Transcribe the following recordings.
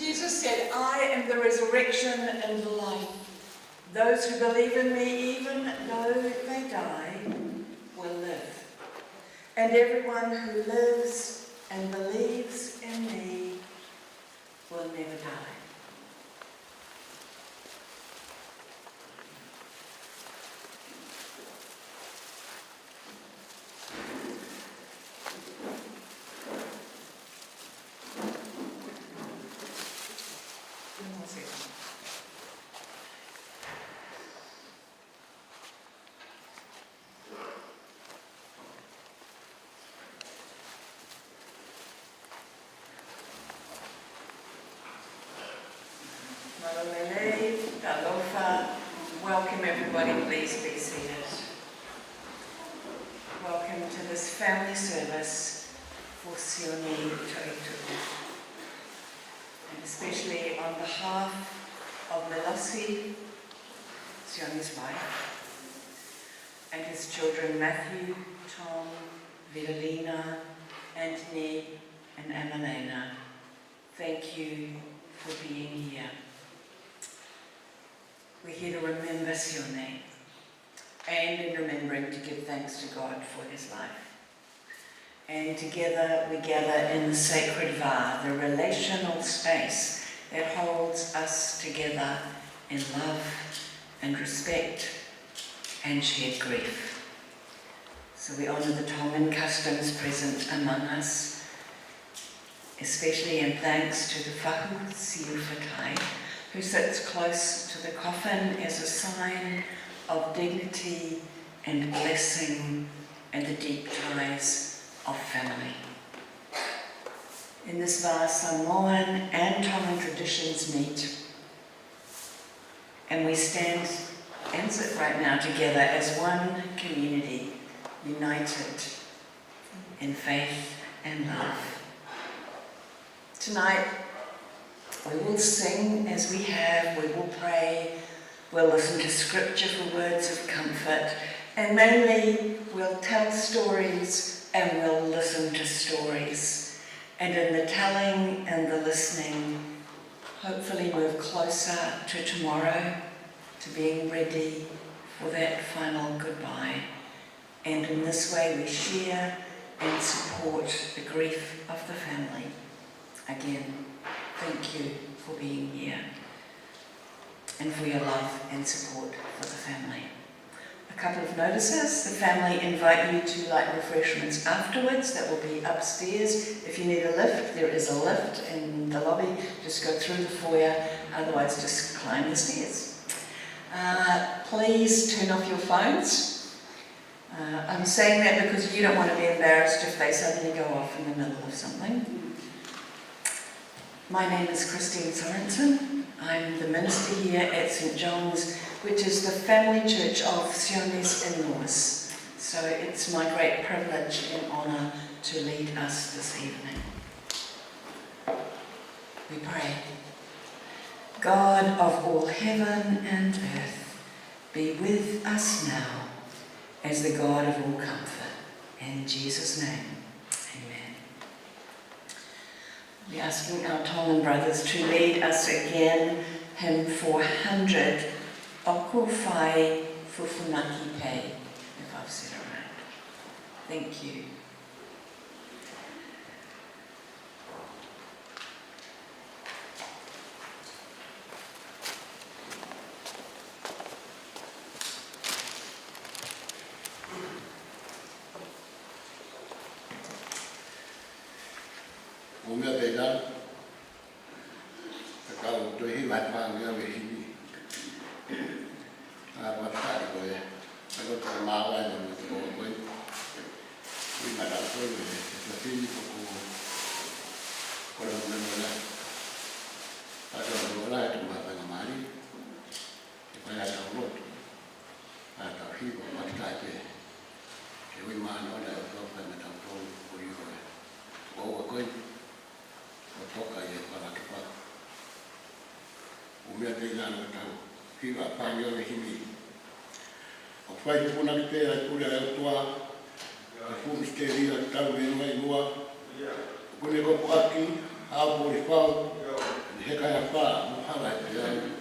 Jesus said, I am the resurrection and the life. Those who believe in me, even though they die, will live. And everyone who lives and believes in me will never die. Welcome everybody, please be seated. Welcome to this family service for Sione Toetu'u. And especially on behalf of Melosi, Sione's wife, and his children Matthew, Tom, Vitalina, Anthony and Annalena. Thank you for being here. We're here to remember Sione, and in remembering to give thanks to God for his life. And together we gather in the sacred va, the relational space that holds us together in love and respect and shared grief. So we honour the Tongan customs present among us, especially in thanks to the whahu Siuwhatai, who sits close to the coffin as a sign of dignity and blessing and the deep ties of family. In this vast Samoan and Tongan traditions meet, and we stand and sit right now together as one community, united in faith and love. Tonight, we will sing as we have, we will pray, we'll listen to scripture for words of comfort, and mainly we'll tell stories and we'll listen to stories. And in the telling and the listening, hopefully move closer to tomorrow, to being ready for that final goodbye. And in this way we share and support the grief of the family. Again, thank you for being here and for your love and support for the family. A couple of notices. The family invite you to light refreshments afterwards. That will be upstairs. If you need a lift, there is a lift in the lobby. Just go through the foyer, otherwise just climb the stairs. Please turn off your phones. I'm saying that because you don't want to be embarrassed if they suddenly go off in the middle of something. My name is Christine Sorensen. I'm the minister here at St. John's, which is the family church of Sione's in-laws. So it's my great privilege and honour to lead us this evening. We pray. God of all heaven and earth, be with us now as the God of all comfort. In Jesus' name. We're asking our Tongan brothers to lead us again, hymn 400, Oku Whai Fufunaki Pei, if I've said it right. Thank you. he kaya wha, muhara te ai.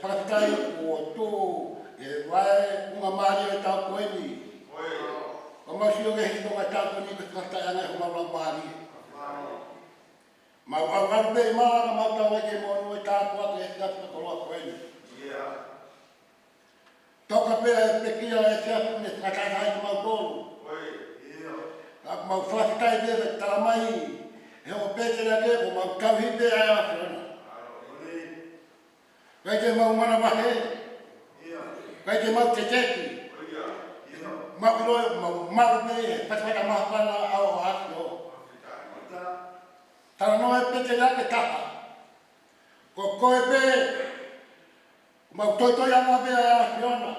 Whakatai o tō e wae unga maari o tau koeni. tātou ni ka whakatai angai ho maurau māri. Mau au bei māra mau tau eke mōnu e tātou ake e tātou koloa koeni. Toka pēa e pekia e tātou ne whakatai hai ki mau tōru. Tāku mau whakatai pēa tā mai he o pētera ke ko mau tauhi pēa e āwhirana. Kai te mau mana wahe. Kai te mau te teki. Mau iloe mau maru me e patwata mahapana au o haki o. Tara noe pete lake taha. Ko koe pe mau toitoi anga pea e ahiona.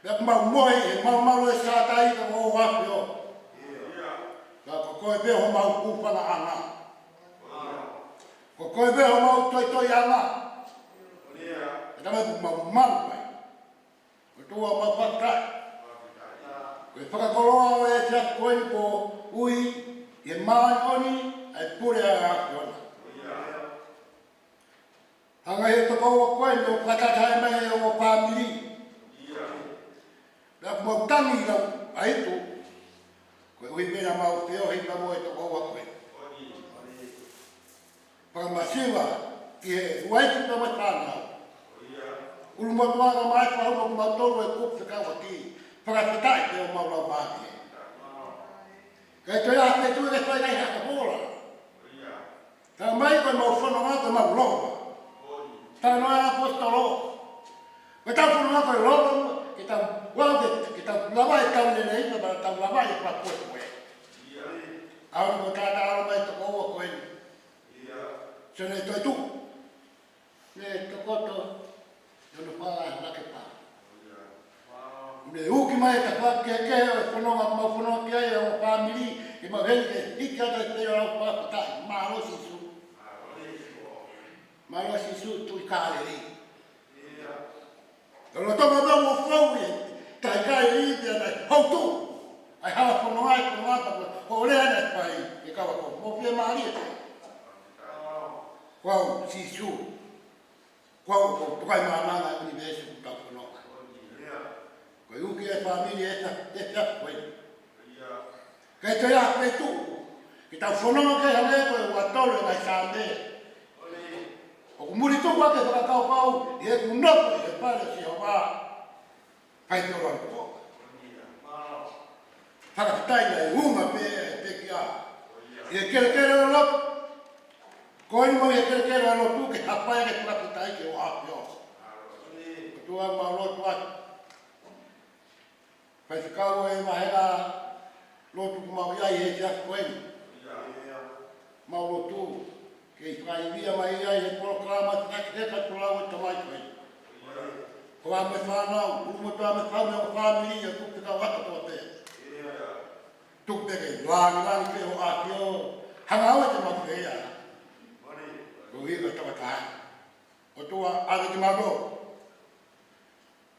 Pea mau moe e mau maru e sātai ka o haki o. Ko koe pe ho mau kūpana anga. Ko koe pe ho mau toitoi anga. E tamai mau maru mai. Tua mau whakatai. Koe whakakoloa e te atu koe ko ui e māi oni ai pure a aki ona. Hanga he to koe koe no whakatai mai e o whamiri. Rāku mau tangi rau a hitu. Koe ui mena mau te o hipa mo e to koe koe. Whakamasiwa ki he uaitu ta mai whanau. Ulu motuanga mai whahuma ku mautoro e kupu kawa ki whakatai te o maurau māti. Kai toi a te tue e whai nei haka pōra. Tā mai koe mau whanau te mau loa. Tā noa a apostolo. Koe tau whanau koe loa ki tau wau ki tau lawai tau nene ita para tau lawai e kwa koe koe. Auri ko tāta aro mai to koua koe. Sione Toetu'u. Ne tokoto. Yono paa lake paa. Me uki mai ka whakeke o e whanonga mau whanonga ki ai o whamiri i mau henge hiki ata te o rau whakatai. Mālo sisu. Mālo sisu tu i kāre ri. Tōna tonga rau o whau e tai kāre ri te anai hautu. Ai hawa whanonga e whanonga ko rea nei pai e kawa ko. Mo pia maari e te. Wau sisu. Kwau ko tukai maananga e universe ku tau whanoka. Koe uki e whamiri e te whia koe. Kei te ia koe tu. Ki tau whanonga ke hale koe ua tolu e ngai sāme. O ku muri tuku ake whakakau pau i e ku nopo i he pare si o wā. Pai te oran kutoka. Whakatai nei unga pe e peki a. I e kere o lopu. Koe mo e kere o lopu ke hapai ke whakatai ke o api o. Tua mau lotu atu. Pai te kau e mahera lotu ku mau iai he te aku koe. Mau lotu. Ke i whaivia mai iai he programa te ake heka tulau e tamai koe. Ko a me whanau, urumotu a me whame o whamiri e kupe kau haka toa te. Tuk teke, langi ke o api o. Hanga au e te mau whea. Ko hika tawataha. O tua ave ki mato.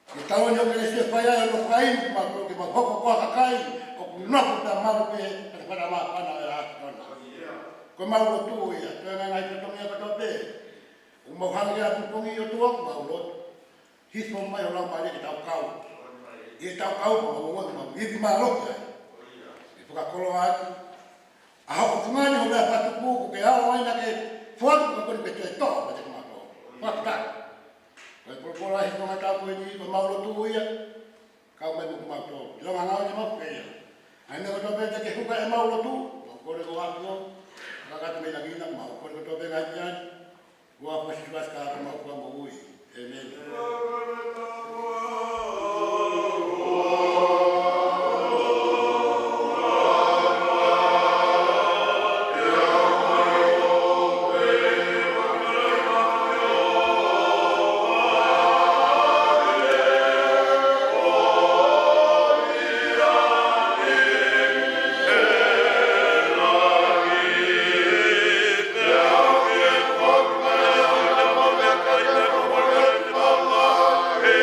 Ki tau ni o kere se whaia e no whaim ki mato ki ma hoko kua kakai o ku noku ta maru pe kata whara maa whana e haki tona. Ko mauro tu ia, tuenga ngai katongi a katoa pe. O mau hangi a tupongi o tua ku mauro. Hiso mai o lau maare ki tau kau. I e tau kau ma o ngongi ma hipi maa loki ai. I whakakolo aki. A hoko tungani o mea patuku ko ke hao aina ke fuatu ka koni pe tue toa pa te kumato. Whakataka. Koe polopolo ahi tonga tau koe ni ko mauro tu ia. Kau mai muku mato. I longa ngau ni mau pea. Aina ko tope te ke huka e mauro tu. Kore ko haki o. Kakata me lagi na mau. Kore ko tope ngai pian. Kua pasituas ka ako mau kua mo ui. Amen. Hey!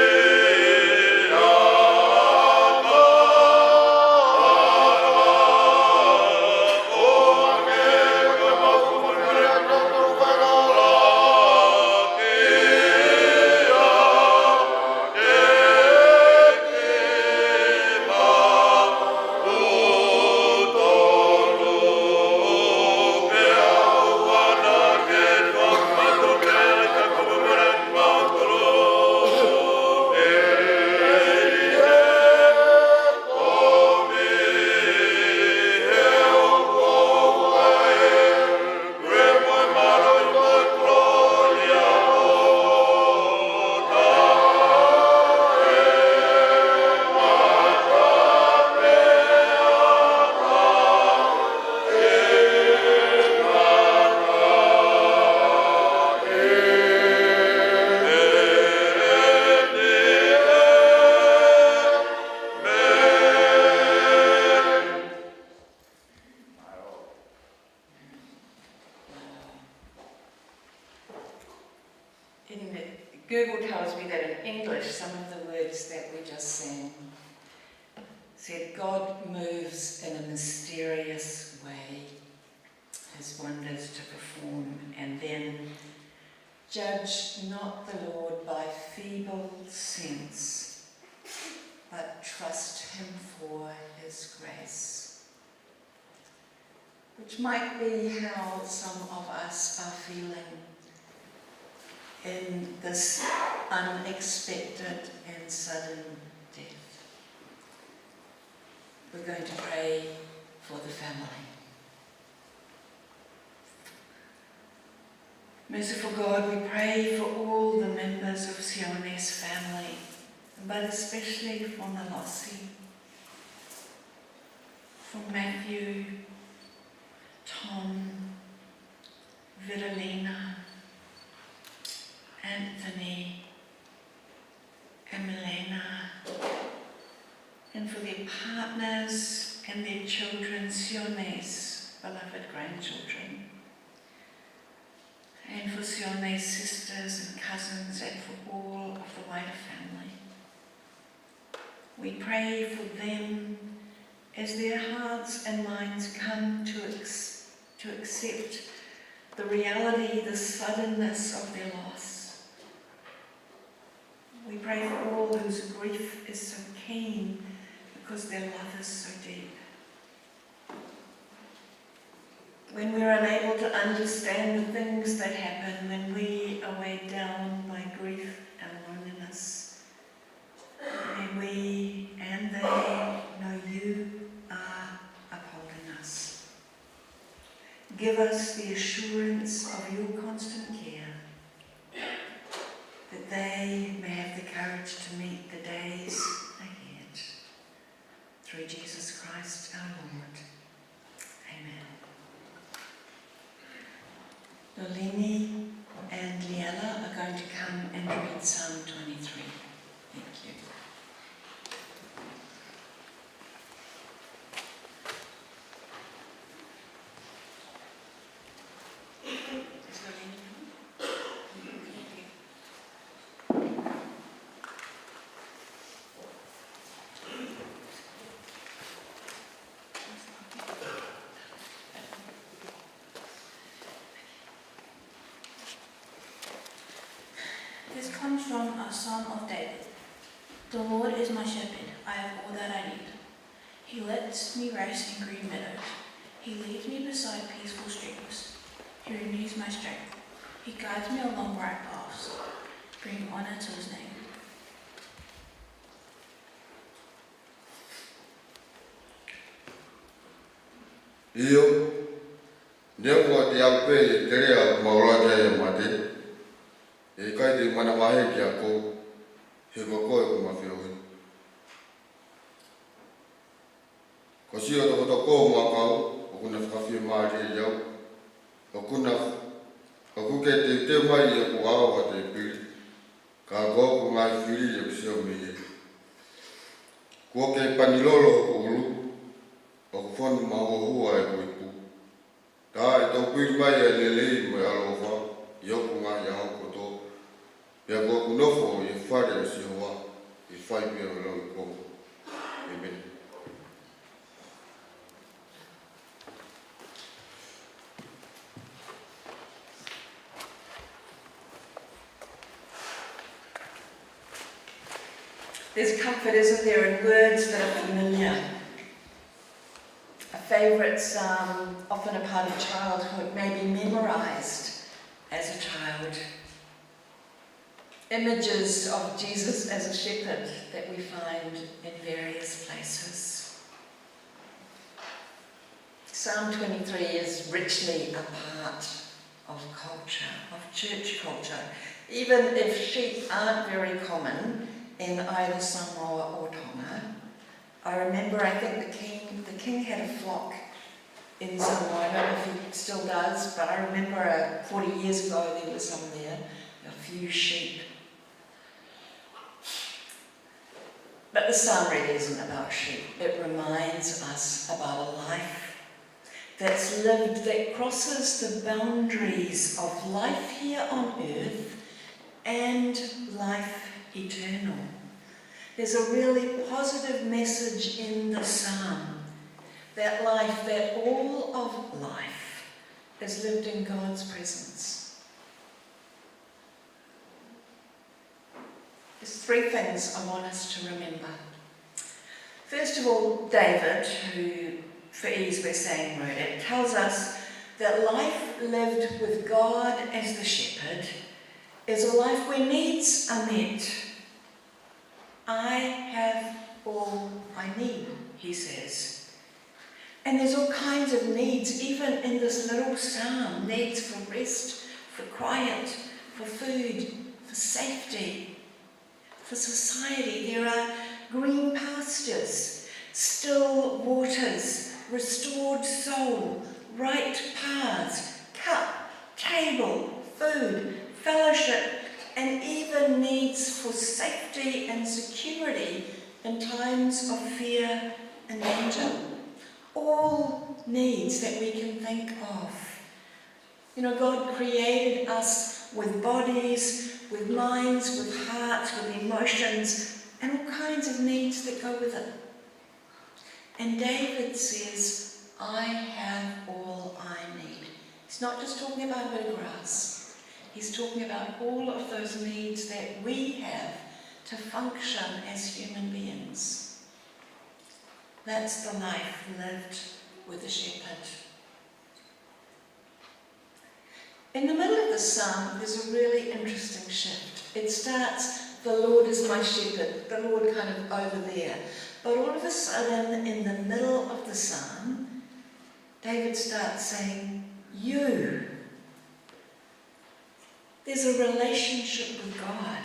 said God moves in a mysterious way, his wonders to perform, and then judge not the Lord by feeble sense, but trust him for his grace. Which might be how some of us are feeling in this unexpected and sudden death. We're going to pray for the family. Merciful God, we pray for all the members of Sione's family, but especially for Nalosi, for Matthew, Tom, Viralina, Anthony, Emilena, and for their partners and their children, Sione's beloved grandchildren, and for Sione's sisters and cousins, and for all of the wider family. We pray for them as their hearts and minds come to accept the reality, the suddenness of their loss. We pray for all whose grief is so keen because their love is so deep. When we're unable to understand the things that happen, when we are weighed down by grief and loneliness, may we and they know you are upholding us. Give us the assurance of your constant care, that they may have the courage to meet the days ahead. Through Jesus Christ our Lord. Amen. Nolini and Liella are going to come and read Psalm 23. Thank you. Is Nolini coming? This comes from a Psalm of David. The Lord is my shepherd, I have all that I need. He lets me rest in green meadows. He leads me beside peaceful streams. He renews my strength. He guides me along right paths, bringing honor to his name. Io, neo te au pe te rea maura te mate. E kai te mana wahe ki a ko, he kokoe ko mawhioi. Ko si o toko toko mua kau, o kuna whakawhia maare iau. O kuna, o kuke te mai i a ko awa te piri. Ka ko ngai whiri i a kusio me e. Kua ke panilolo ko ulu, o ko whanu mahohua e koipu. Tā e tau piri mai e lelei mai aloha, i oku ngai a hoko tō. Pea kua kunofo i whare o si hoa, i whai pia o lau i kongo. Amen. There's comfort, isn't there, in words that are familiar. A favourite psalm, often a part of childhood, maybe memorised as a child. Images of Jesus as a shepherd that we find in various places. Psalm 23 is richly a part of culture, of church culture, even if sheep aren't very common in either Samoa or Tonga. I remember, I think the king had a flock in Samoa. I don't know if he still does, but I remember 40 years ago there was some there, a few sheep. But the psalm really isn't about sheep. It reminds us about a life that's lived, that crosses the boundaries of life here on earth and life eternal. There's a really positive message in the psalm. That life, that all of life is lived in God's presence. There's three things I want us to remember. First of all, David, who for ease we're saying wrote it, tells us that life lived with God as the shepherd is a life where needs are met. I have all I need, he says. And there's all kinds of needs, even in this little psalm. Needs for rest, for quiet, for food, for safety, for society. There are green pastures, still waters, restored soul, right paths, cup, table, food, fellowship, and even needs for safety and security in times of fear and danger. All needs that we can think of. You know, God created us with bodies, with minds, with hearts, with emotions, and all kinds of needs that go with it. And David says, I have all I need. He's not just talking about a bit of grass. He's talking about all of those needs that we have to function as human beings. That's the life lived with the shepherd. In the middle of the psalm, there's a really interesting shift. It starts, the Lord is my shepherd, the Lord kind of over there. But all of a sudden, in the middle of the psalm, David starts saying, you. There's a relationship with God.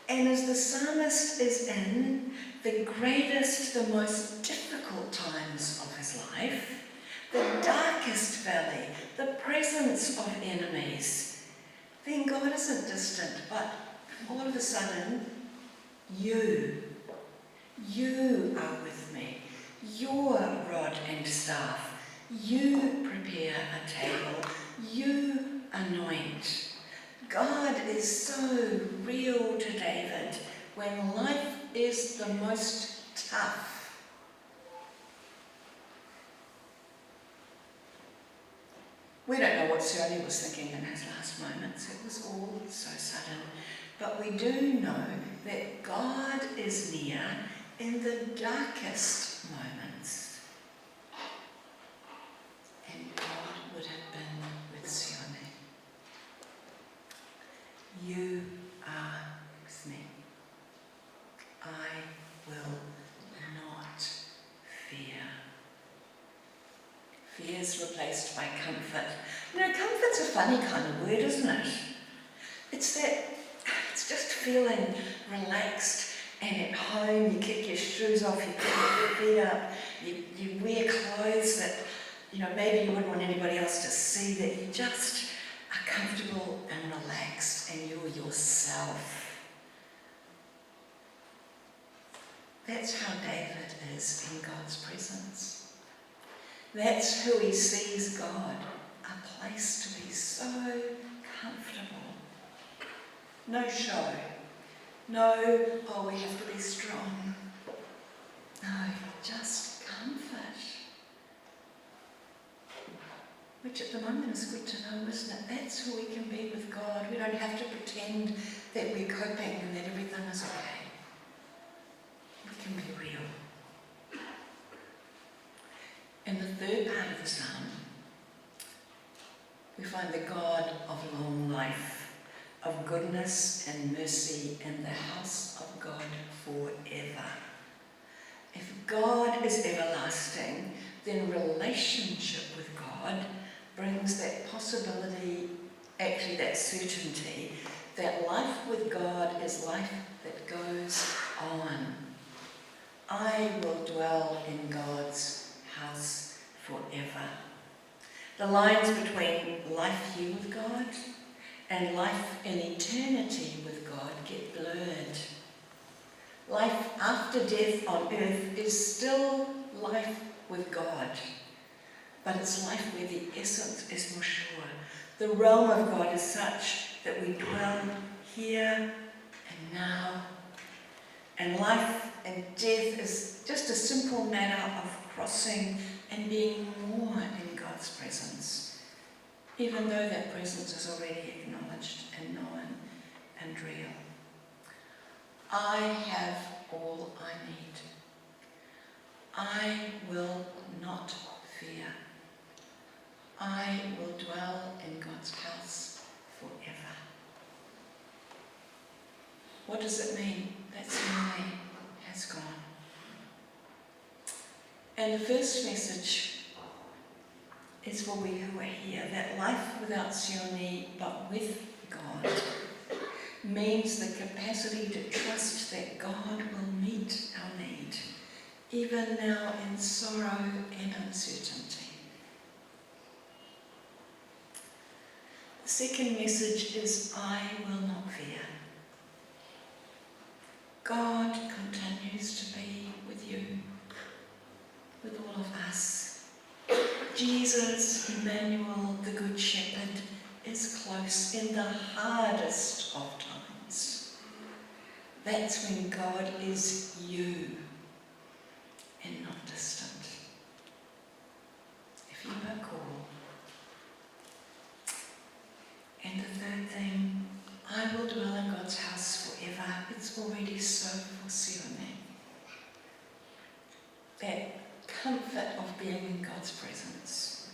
And as the psalmist is in the greatest, the most difficult times of his life, the darkest valley, the presence of enemies, then God isn't distant, but all of a sudden, you are with me. Your rod and staff, you prepare a table, you anoint. God is so real to David when life is the most tough. We don't know what Sione was thinking in his last moments. It was all so sudden. But we do know that God is near in the darkest moments. And God would have been with Sione. You are with me. I will not fear. Fear is replaced by comfort. You know, comfort's a funny kind of word, isn't it? It's just feeling relaxed and at home. You kick your shoes off, you kick your feet up, you wear clothes that, you know, maybe you wouldn't want anybody else to see, that you just are comfortable and relaxed and you're yourself. That's how David is in God's presence. That's who he sees God, a place to be so comfortable. No show. No, oh, we have to be strong. No, just comfort. Which at the moment is good to know, isn't it? That's who we can be with God. We don't have to pretend that we're coping and that everything is okay. We can be real. In the third part of the psalm, we find the God of long life, of goodness and mercy in the house of God forever. If God is everlasting, then relationship with God brings that possibility, actually that certainty, that life with God is life that goes on. I will dwell in God's house forever. The lines between life here with God and life in eternity with God get blurred. Life after death on earth is still life with God, but it's life where the essence is more sure. The realm of God is such that we dwell here and now And life and death is just a simple matter of crossing and being more in God's presence, even though that presence is already acknowledged and known and real. I have all I need. I will not fear. I will dwell in God's house forever. What does it mean that Sione has gone? And the first message is for we who are here, that life without Sione but with God means the capacity to trust that God will meet our need, even now in sorrow and uncertainty. The second message is, I will not fear. God continues to be with you, with all of us. Jesus, Emmanuel, the Good Shepherd, is close in the hardest of times. That's when God is you and not distant. If you but call. And the third thing, I will dwell in God's house forever. It's already so for Sione. That comfort of being in God's presence.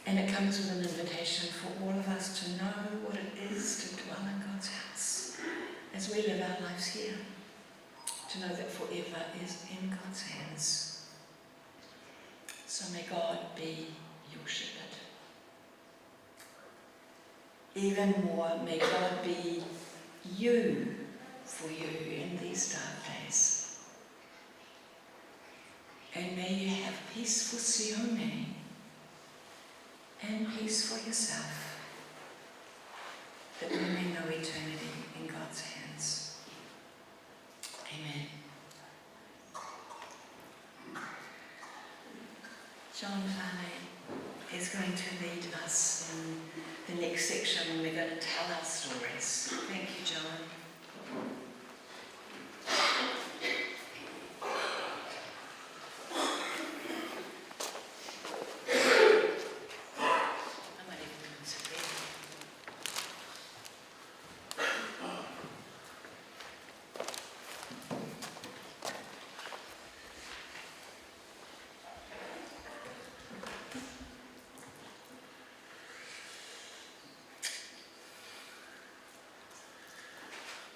And it comes with an invitation for all of us to know what it is to dwell in God's house as we live our lives here. To know that forever is in God's hands. So may God be your shepherd. Even more, may God be you for you in these dark days. And may you have peace for Sione and peace for yourself, that we may know eternity in God's hands. Amen. John Farley is going to lead us in the next section, and we're going to tell our stories. Thank you, John.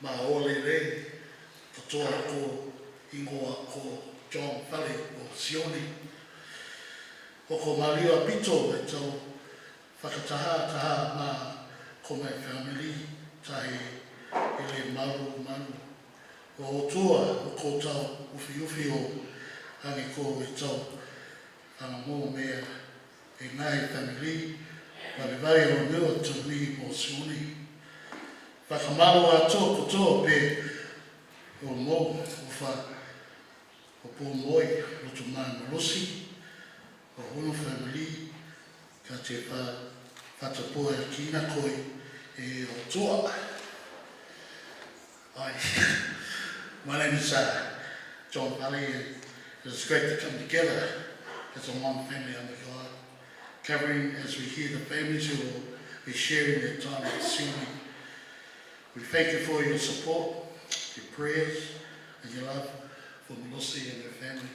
Ma ole re, katoa ko ingoa ko John Farley o Sione. Ko Maria Pito e tau whakataha ma ko mai family tahi ele maru. O tua o ko tau uwhi o hangi ko e tau whangamō mea e ngai family ma le vai o nua tui o Sione. Whakamaro ato kotoa pe o mō o pō moi o tu mai malosi o hono family ka te whatapoa e kina koi e o toa. Ai, my name is John Farley, and it's great to come together as a one family under God, covering as we hear the families who will be sharing their time with Sione. We thank you for your support, your prayers, and your love for Melosi and her family.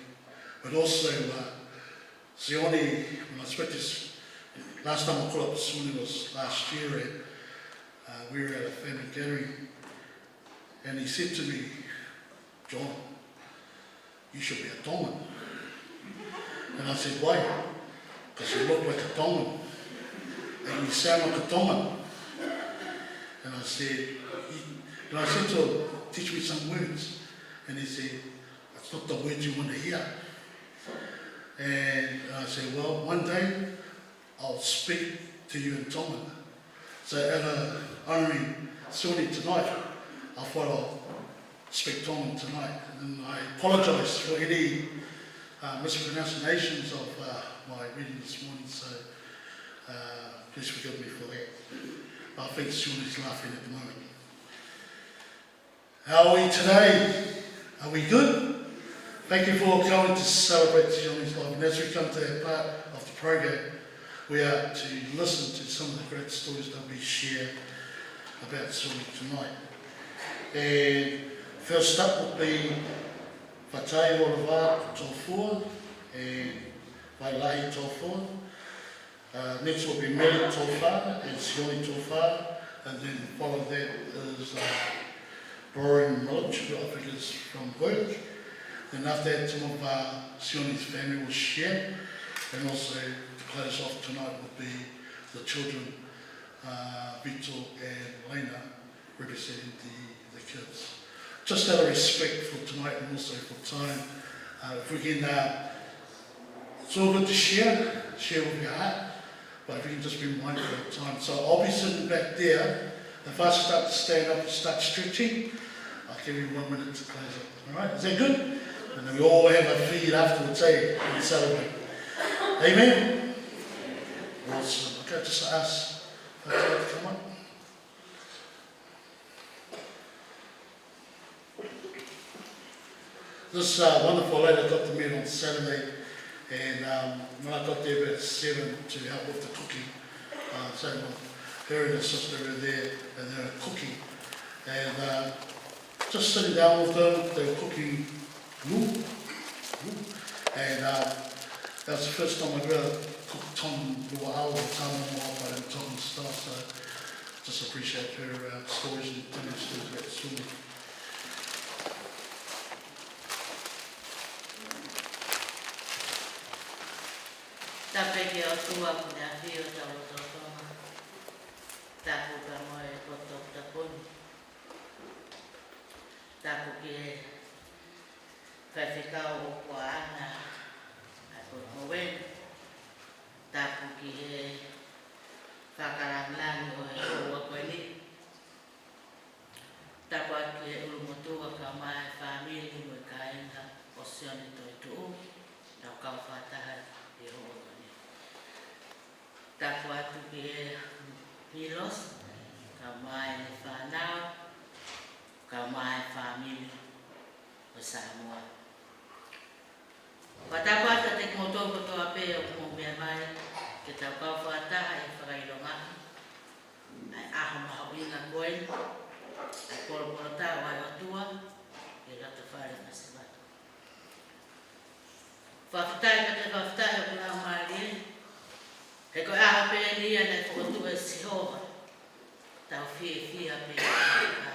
But also, Sione, when I spoke this, last time I caught up with Sione was last year, and we were at a family gathering, and he said to me, John, you should be a Tongan. And I said, why? Because you look like a Tongan, and you sound like a Tongan. And I said to him, teach me some words. And he said, that's not the words you want to hear. And I said, well, one day I'll speak to you in Tongan. So at honouring Sione tonight, I thought I'll speak Tongan tonight. And I apologise for any mispronunciations of my reading this morning, so please forgive me for that. I think Sione's laughing at the moment. How are we today? Are we good? Thank you for coming to celebrate Sione's life. And as we come to that part of the program, we are to listen to some of the great stories that we share about Sione tonight. And first up will be Papatoetoe Toetu'u and Wailahi Toetu'u. Next will be Mary Toetu'u and Sione Toetu'u, and then follow that is Brian Milch, who I think is from work. And after that, some of Sione's family will share, and also to close off tonight will be the children, Vito and Lena, representing the kids. Just out of respect for tonight and also for time, if we can, it's all good to share with your heart, but if we can just be mindful of time. So I'll be sitting back there. If I start to stand up and start stretching, I'll give you 1 minute to close it. All right, is that good? And then we all have a feed afterwards, and celebrate. Amen? Awesome. Okay, just ask Papatoetoe to come on. This wonderful lady I got to meet on Saturday, and when I got there about 7 to help with the cooking, so her and her sister were there and they were cooking, and just sitting down with them, they were cooking and that was the first time I'd really cooked tom lua'au or tamu and tom stuff, so just appreciate her stories and telling stories about Sione. Tapeke o tua kuna whio tau tōtonga. Tapu ka moe koto tapuni. Tapu ki e whaiwhikau o kua ana a kua moe. Tapu ki e whakaranglani o e kua koe ni. Tapu aki e urumotua ka mai whamiri mo e ka inga o Sione Toetu'u. Tau kau whataha i hoa. Tapu atu ki e Milos, ka mai ni whanau, ka mai whamiri o Samoa. Ka tapu atu te kimotoa toa pe o kumo mea mai, ke tau kau whataha i whakaironga. Ai aho maho inga koen, ai polo tau ai o tua, i rata whare na se watu. Whawhitai ka te whawhitai o kuna maari, he koe aha pēr nia nei whakatua e sihoa, tau whia pēr nia.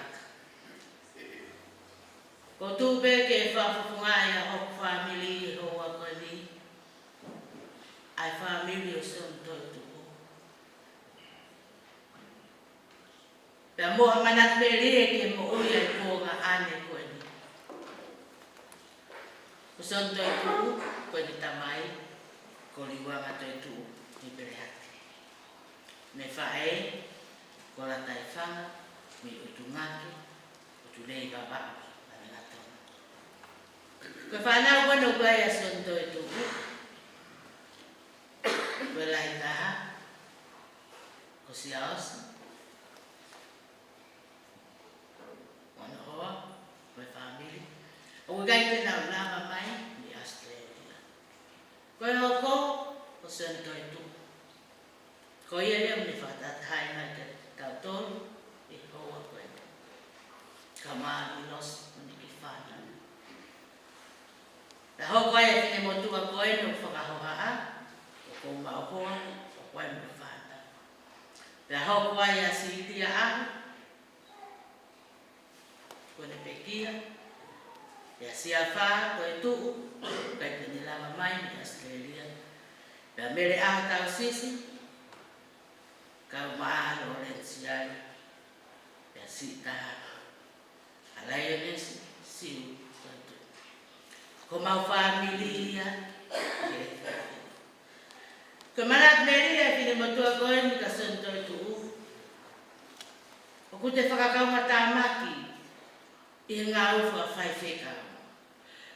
Ko tūpē ke whawhawhungai a hoku whamili e hoa koe ni, ai whamili o Sione Toetu'u. Pea moha manat pēr nia ke mo ui ai kōnga ane koe ni. Ko Sione Toetu'u, koe ni tamai, ko liwanga Toetu'u. Ni berehati. Me whae, ko la tai whanga, me utu ngaki, utu lei babaki, mana ngatonga. Ko whanau wano koe a Sione Toetu'u, koe lai taha, ko si aosa, wana hoa, koe whamiri. O koe gai te nau nama mai, ni Australia. Koe hoko, ko Sione Toetu'u. Ko ia leo ni whatatahai mai ke tau tolu, i hoa koe. Ka maa i los, ni ki whanau. Ta hoko ai e kine motua koe no whakahohaa, o ko maohoa, o koe mo whanau. Ta hoko ai a si itia ahu, ko ne pekia, ia si a wha, koe tuu, kai te nilama mai ni Australia. Pea mere aho tau sisi, kau maa Lorenzi ai, pea si taha. Alai o nesi, siu, koe ko mau whamili ia, ko manat meri ai pine motua koe ni ka Sione Toetu'u. O ku te whakakaunga tāmaki, i ngā uwha whaiwhekau.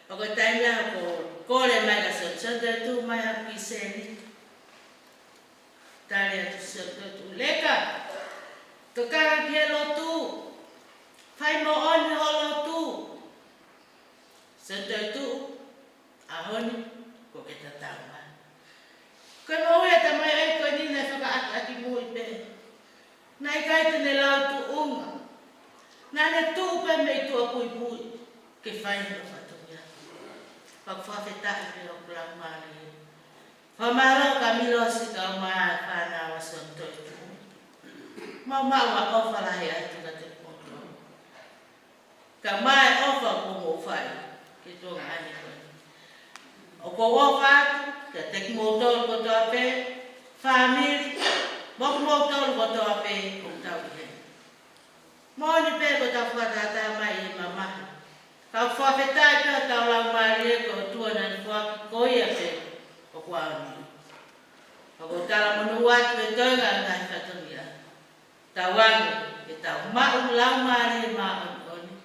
O ko taimea ko kore mai ka Sione Toetu'u mai a kiseni. Tare atu Sione Toetu'u. Leka, to kara kia lotu, whai mo oni holo Sione Toetu'u pe me tua pui pui. Ke whai no whatuia. Whakawhawhetai pe o kula mare. Whamaro ka milosi ka o maa whana wa Sione Toetu'u. Mau wa ofa lahi atu na te poto. Ka mai ofa ko mo whai. Ke tonga ani koe. O ko ofa atu, ka te kimotor ko toa pe, whamiri, mok motor ko toa pe, o tau he. Moni pe ko tau whatata mai i mamahi. Ka whawhetai pe o tau lau marie ko tuana ni whaki koia pe, o kua oni. O ko tala manu atu e toinga ngai whatungia. Tau angi, e tau mau lau marie maa oni,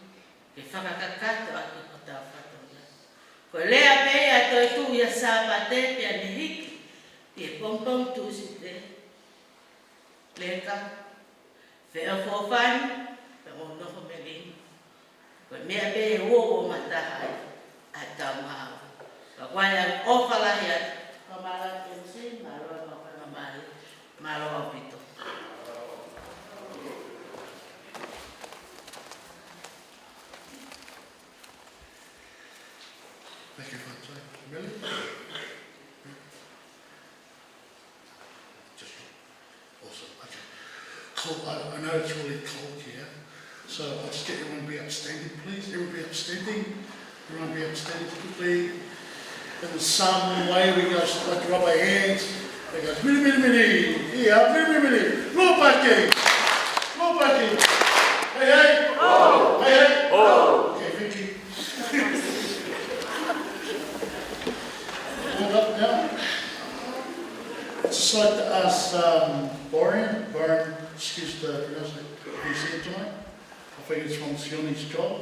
ke whakakakato atu o tau whatungia. Ko lea pe a Toetu'u ia sāpate pe a nehiki, e pompong tusi te. Leka, whea whawhani, pe o noho me ringi. Ko mea pe e uo o matahai, a tau mahau. Ka kwanya ofa lahi atu, ka mara tensi, maroa mawhana mari, maroa pito. Thank you, Francois. Really? Just awesome. Okay. Cool. I know it's really cold here, so I'll just get everyone to be upstanding, please. Everyone be upstanding. Everyone be upstanding quickly. In the sun way, we go like rub our hands. They go mini mini mini. Yeah, mini mini mini. More bucking. More bucking. Hey hey. Oh. Hey hey. Oh. Okay, thank you. Up now. I'd just like to ask Brian, excuse the pronunciation, he's here tonight. I think it's from Sione's job.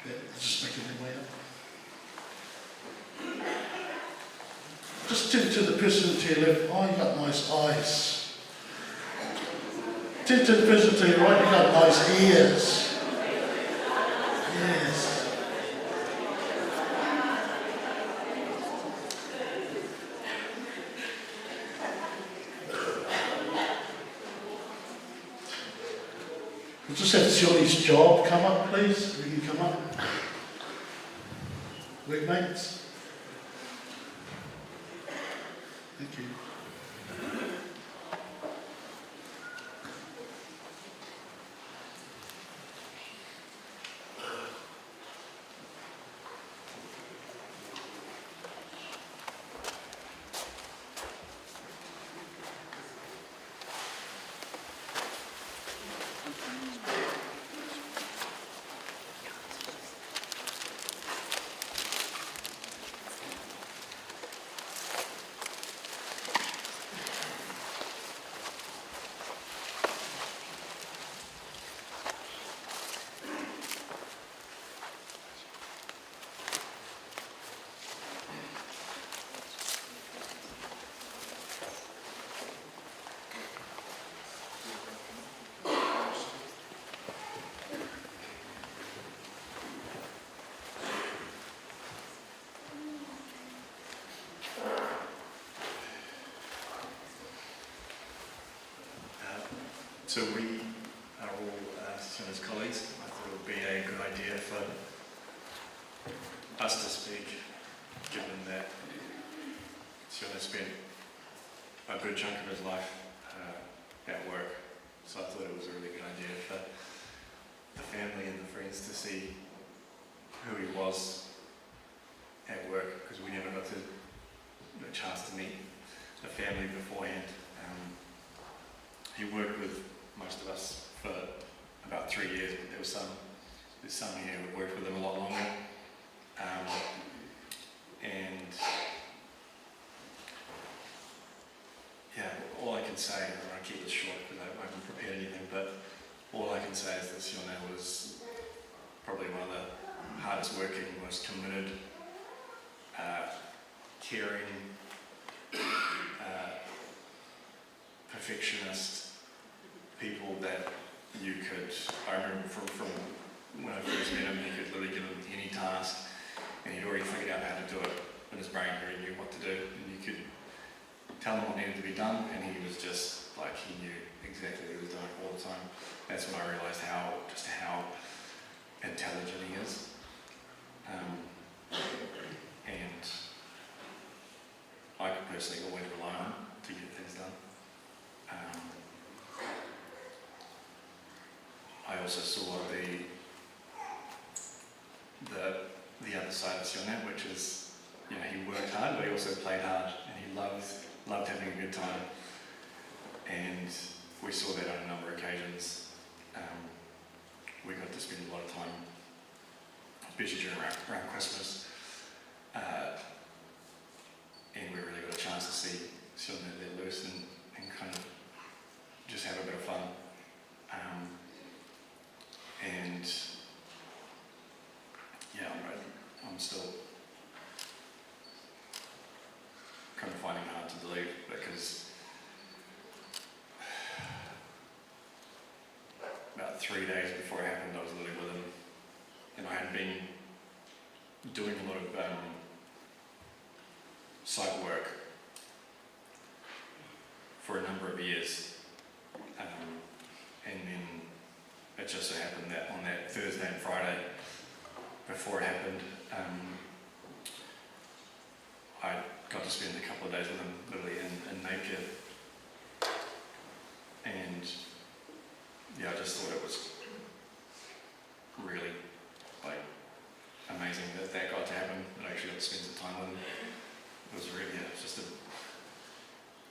Yeah, just making their way up. Just to the person to your left, oh, you got nice eyes. To the person to your right, you got nice ears. Yes. We'll just have Sione's job come up, please. We can come up. Workmates. Thank you. So we are all Sione's colleagues. I thought it would be a good idea for us to speak, given that Sione spent a good chunk of his life at work. So I thought it was a really good idea for the family and the friends to see who he was at work, because we never got the chance to meet the family beforehand. He worked with most of us for about 3 years, but there's some here who worked with him a lot longer. And yeah, all I can say, I'm going to keep this short because I haven't prepared anything, but all I can say is that Sione was probably one of the hardest working, most committed, caring, perfectionist people that you could, I remember from when I first met him, you could literally give him any task and he'd already figured out how to do it in his brain where he knew what to do, and you could tell him what needed to be done, and he was just like, he knew exactly what he was doing all the time. That's when I realised how intelligent he is. And I could personally always rely on him to get things done. I also saw the other side of Sione, which is, you know, he worked hard, but he also played hard, and he loved having a good time. And we saw that on a number of occasions. We got to spend a lot of time, especially around Christmas, and we really got a chance to see Sione let loose and kind of just have a bit of fun. And yeah, I'm still kind of finding it hard to believe, because about 3 days before it happened, I was living with him, and I had been doing a lot of site work for a number of years, and then it just so happened that on that Thursday and Friday before it happened, I got to spend a couple of days with him literally in nature, and yeah, I just thought it was really like amazing that got to happen, and I actually got to spend some time with him. It was really, yeah, it's just a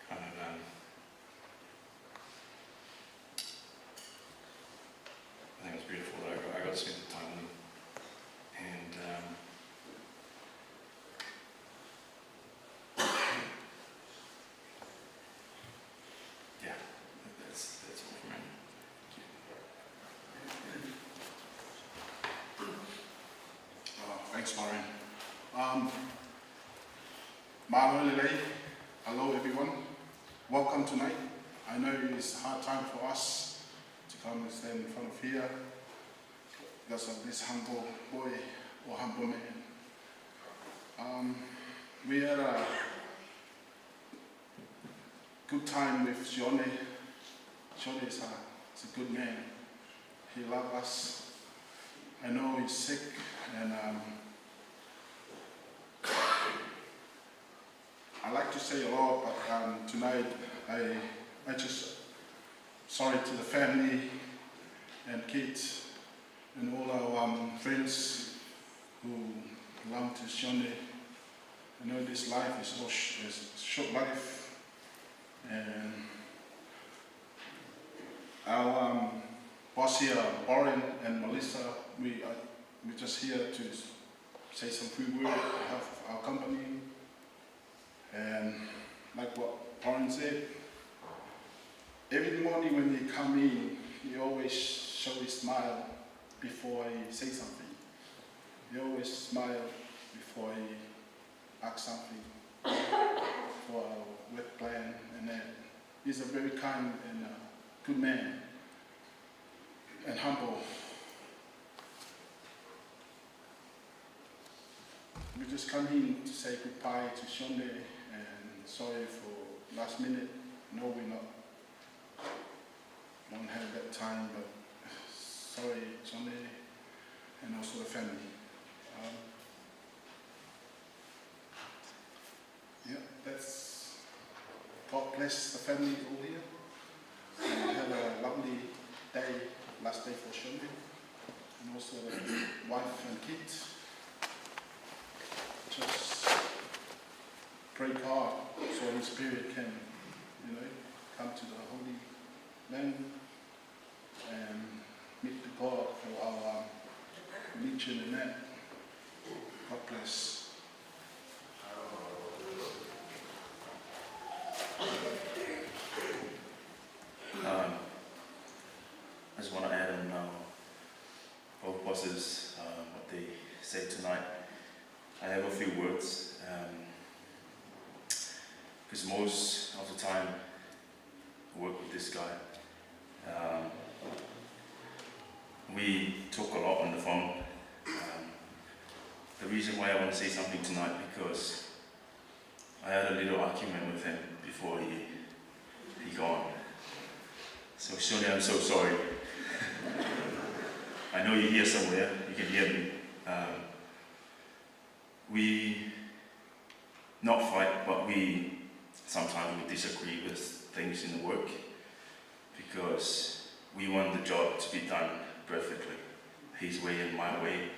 kind of I think it was beautiful that I got to spend the time with him, and yeah, that's all for me. Thanks, Marion. Marvelly, hello everyone. Welcome tonight. I know it's a hard time for us to come and stand in front of here because of this humble boy or humble man. We had a good time with Sione. Sione is a good man. He loves us. I know he's sick, and I like to say a lot, but tonight I just sorry to the family and kids and all our friends who belong to Sione. I know this life is a short life, and our boss here, Warren and Melissa, we're just here to say some few words on behalf of our company. And like what Warren said, every morning when he come in, he always show his smile before he say something. He always smile before he ask something for our work plan, and he's a very kind and good man and humble. We just come in to say goodbye to Sione, and sorry for last minute. No, we don't have that time, but sorry, Sione, and also the family. Yeah, that's, God bless the family all here, and have a lovely day, last day for Sione, and also the wife and kids. Just pray God so His Spirit can, come to the Holy Land and meet the God for our religion and that. God bless. I just want to add on both bosses, what they said tonight. I have a few words, because most of the time I work with this guy. We talk a lot on the phone. The reason why I want to say something tonight, because I had a little argument with him before he gone. So Sione, I'm so sorry. I know you're here somewhere, you can hear me. We not fight, but sometimes we disagree with things in the work because we want the job to be done perfectly. His way and my way.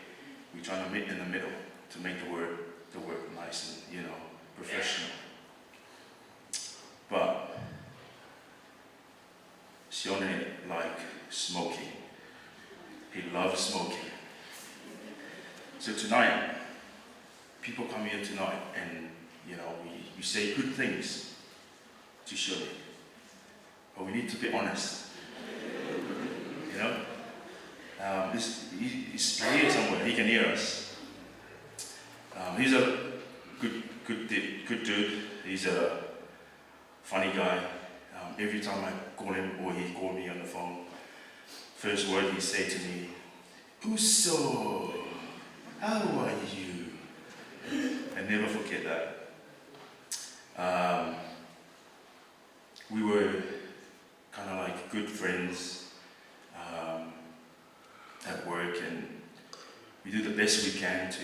We try to meet in the middle to make the work nice and professional. But Sione like smoking. He loves smoking. So tonight, people come here tonight and we say good things to Sione. But we need to be honest. He's here somewhere, he can hear us. He's a good dude. He's a funny guy. Every time I call him or he called me on the phone, first word he said to me, "Uso, how are you?" I never forget that. We were kind of like good friends at work, and we do the best we can to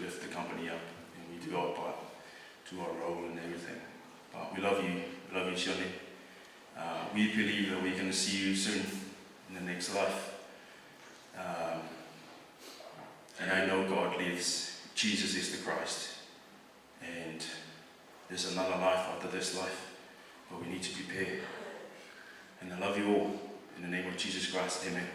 lift the company up, and we do our part, to our role and everything. But we love you, Sione. We believe that we're going to see you soon in the next life. And I know God lives. Jesus is the Christ. And there's another life after this life, but we need to prepare. And I love you all. In the name of Jesus Christ, amen.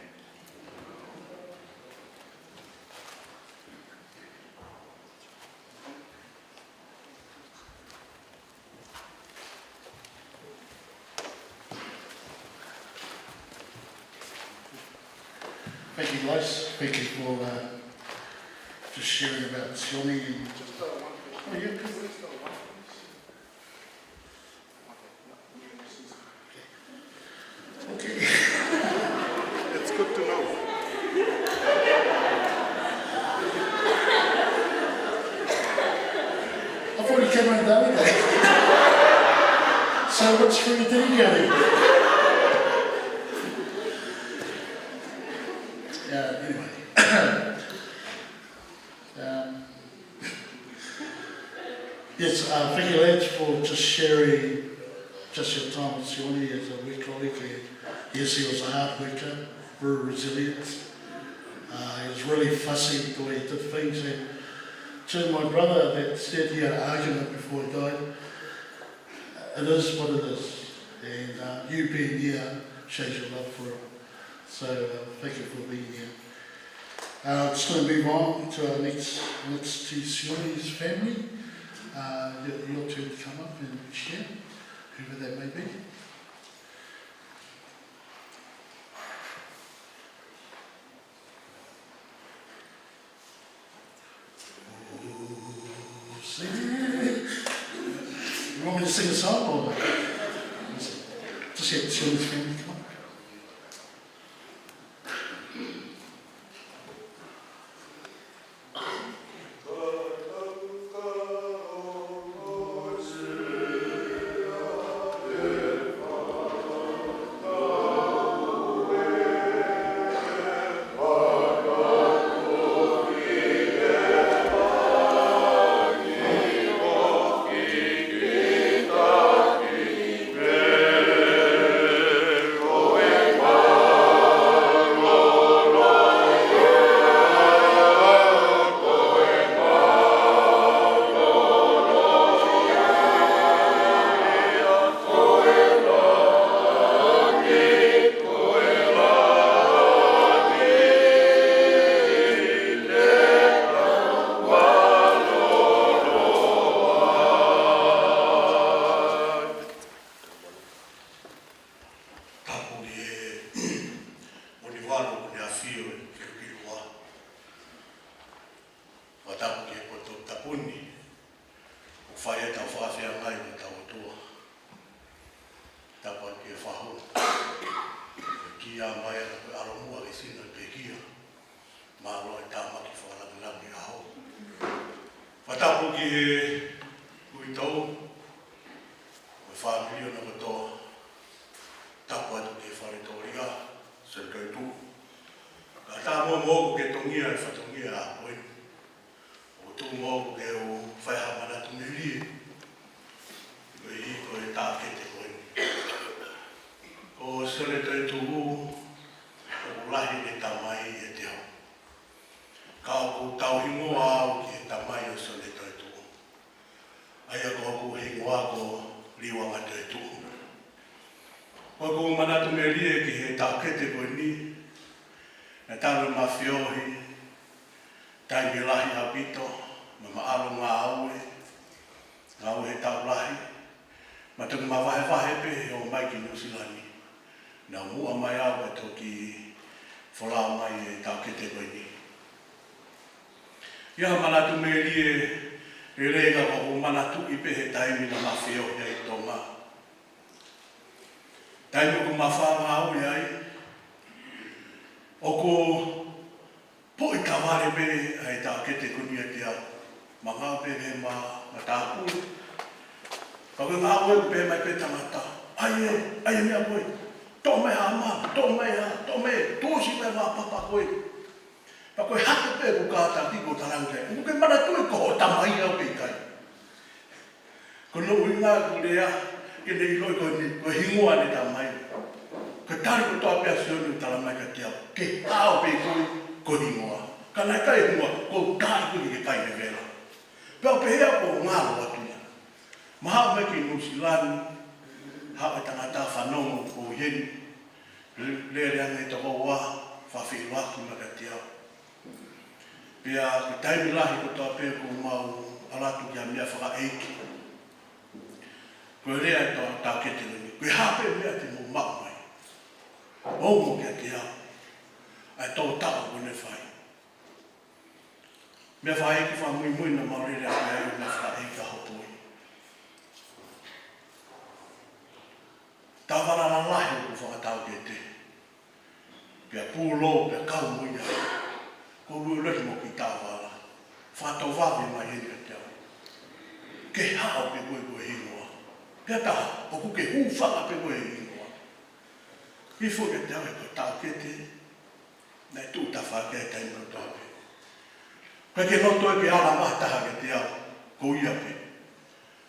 Thank you, guys. Thank you for just sharing about Sione and Okay. It's good to know. I thought you came around the other day. So what's for you doing here? Anyway. Yes, thank you lads for just sharing just your time with Sione as a work colleague. Yes, he was a hard worker, very resilient. He was really fussy the way he did things. And to my brother that said he had an argument before he died, it is what it is. And you being here shows your love for him. So thank you for being here. Just going to move on to our next to Sione's family. Your turn to come up and share, whoever that may be. You want me to sing a song or just get Sione's family come up? tau, me whāpiri o na katoa, tapu atu ke whare tō ria, Sione Toetu'u. Ka tā mua mōku ke tongia e whatongia a poe. O tū mōku ke o whaiha manatu me rie. Koe hi koe tā kete koe. Ko Sione Toetu'u, o lahi ne tamai e te hau. Ka o tau hingoa au ki e tamai o Sione Toetu'u. Aia ko ku hingoa ko liwanga Toetu'u. Ko ko manatu me rie ki he tā kete koe ni. Na tāna mawhiohi, tai me lahi a pito, ma maalo ngā aue he tau lahi. Ma tuku ma wahe pe o mai ki Nusilani. Na mua mai awe toki wholao mai e tau kete koe ni. Ia manatu me rie e rega ko manatu i pe he taimi na mawhiohi ai tonga. Taimi ko mawhanga aue ai, o ko po i taware pe ai tā kete kuni a te au. Ma ngā pe he ma tāpū. Ka koe ngā koe pe mai pe tangata. Ai mea koe. Tō mai ha ma, tō mai ha, tō mai. Tōsi mai wā papa koe. Pa koe hake pe ko kāta tiko tarau kai. Ko koe mana tue ko tamai au pe kai. Ko no i ngā kurea, ke nei loi koe hingoa ne tamai. Ka tari ko toa pia Sione tala mai ka te au. Ke hao pe ko hingoa. Ka nai kai hingoa, ko tari ko ke kai ne vera. Pea pe hea ko ngā watuna. Maha mai ki Nusilani, hao e tangata whanongo ko heni. Le reanga e toko wā, whawhiwaki mai ka te au. Pea ke taimi lahi ko toa pia ko mau alatu ki a mea whaka eiki. Koe rea e toa tā kete lini. Koe hape mea te mo mau mai. Omo kia te au, ai tō tāo kone whai. Mea whai ki wha mui na maurere a mea i mea whai ka hopoi. Tā warara lahi o ku whakatau ke te. Pea pūlo, pea kau mui ai. Ko rui lehi mo ki tā wara. Whātau wawe mai heni a te au. Ke hao pe koe hingoa. Pea tā, o ku ke hūwhaka pe koe hingoa. I fo ke te awe ko tau kete, nei tū ta whake e taimi ko tau pe. Koe ke noto e ke ala mahtaha ke te au, ko ia pe.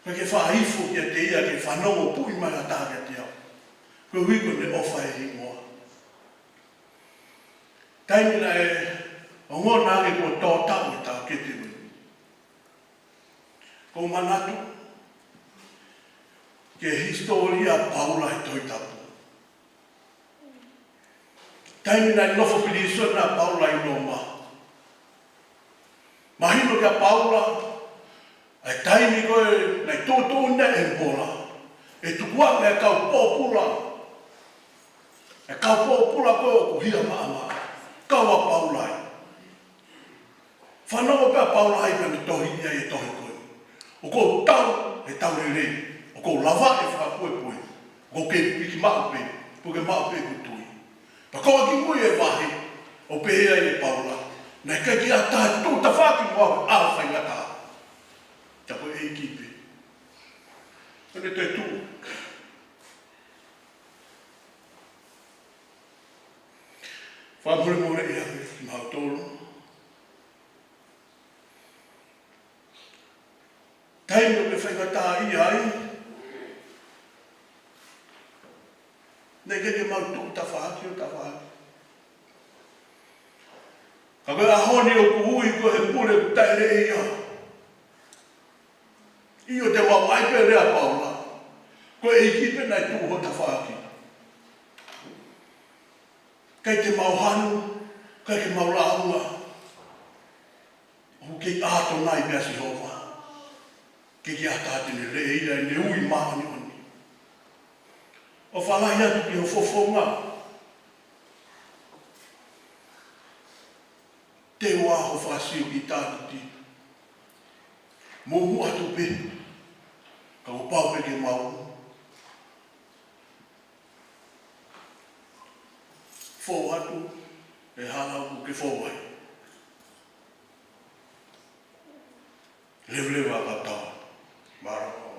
Koe ke whaifo ki a te ia ke whanongo pui mai a taha ke te au. Koe wiko ne ofa e hingoa. Taimi na e o ngona ake ko tō tau e tau kete wini. Ko manatu, ke historia paula e toi tapu. Taimi nai nofo pili sona Paula i noma. Mahino kia Paula, ai taimi koe nai tōtō ne e mpola. E tukua me kau pōpula. E kau pōpula koe o kuhia maama. Kau a Paula i. Whanau pia Paula i pia ni tohi ia e tohi koe. O kou tau e tau re rei. O kou lava e whakapue pue. O ke piki mau pe. Puke mau pe kutui. Pa koa ki mui e wahi, o pehea i Paula. Nei kai ki a tae tū ta whaki mua a whai ngata. Tia koe e kipe. Sione Toetu'u. Whamure more i hawe i mautolo. Taino me whai ngata i ai. Nei ke mau tū ta whaki o ta whaki. Ka koe ahoni o kuhui ko he pure ku taere e ia. Io te wau aipe rea Paula. Koe e kipe nai tū ho ta whaki. Kai te mau hanu, kai ke mau launga. O kei ato nai mea si hova. Kei ki atatene le ia e ne ui mahani oni. O whalai atu ki o fofonga. Te wā ho whasio ki tātu ti. Mohu atu pe. Ka o pau pe ke mau. Fō atu e hala ku ke fōwai. Levlewa ka tau. Mara.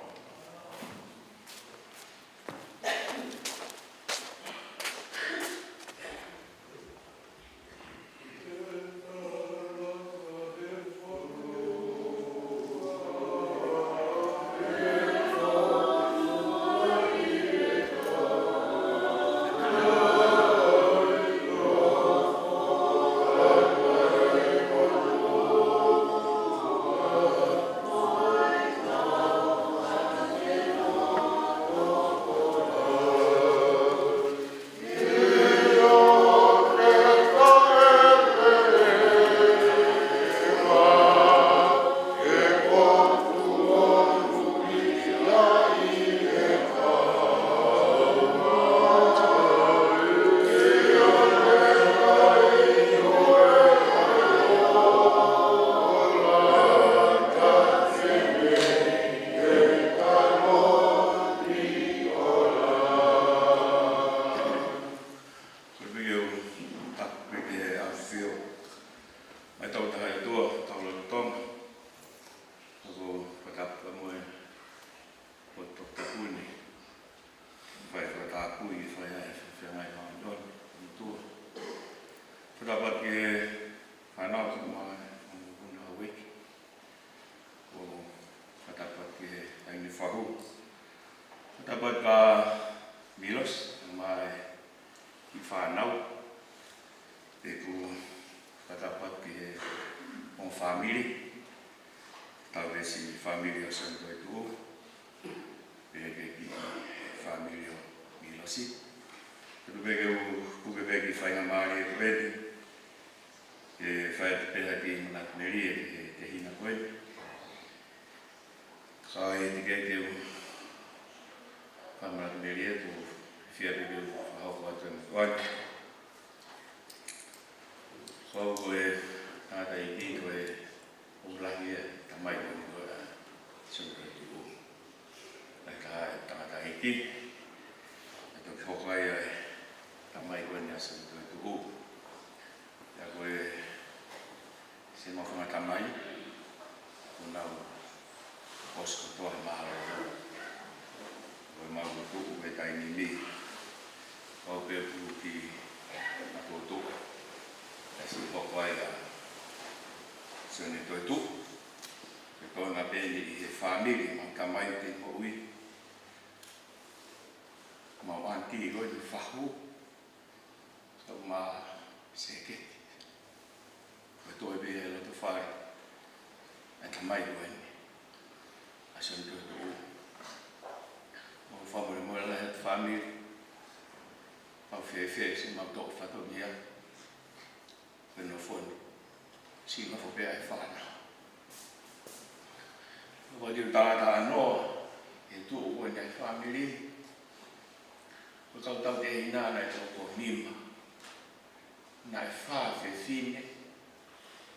whahu. Tapat ka milos, mai I whanau. E ku katapat ki he on family. Tau e si family o Sione Toetu'u. E ke ki family o milosi. Kupeke kupeke whainga maari e kupeke. E whai te peha ki manakumeri e te hina koe. Ka e te kei te whamanakumeri e tu whia peke whahoko atu e mwhai. Kau koe tata I ki koe urahi e tamai koe koe Sione Toetu'u. Ai ka tata I ki. E toki hokai ai tamai koe ni a Sione Toetu'u. Ia koe se mawhanga tamai. Kunau osko toa mahalo. Koe mauru tuku e taini mi. Kau pe puru ki a Toetu'u. E si hokai a Sione Toetu'u. E koe ngā pēni I he whamiri ma tamai te moui. Mau anti koe ni whahu. Kau mā seketi. Koe toi pe e loto whare. E tamai koe ni. A Sione Toetu'u. Mau whamore moe la he te whamiri. Mau whewhe si mau tō whato nia. Koe no whoni. Si ma whopea e whana. Koe diu tāta anoa. E tū koe ni a whamiri. Koe kau tau te hina nei tō ko nima. Nai wha whine.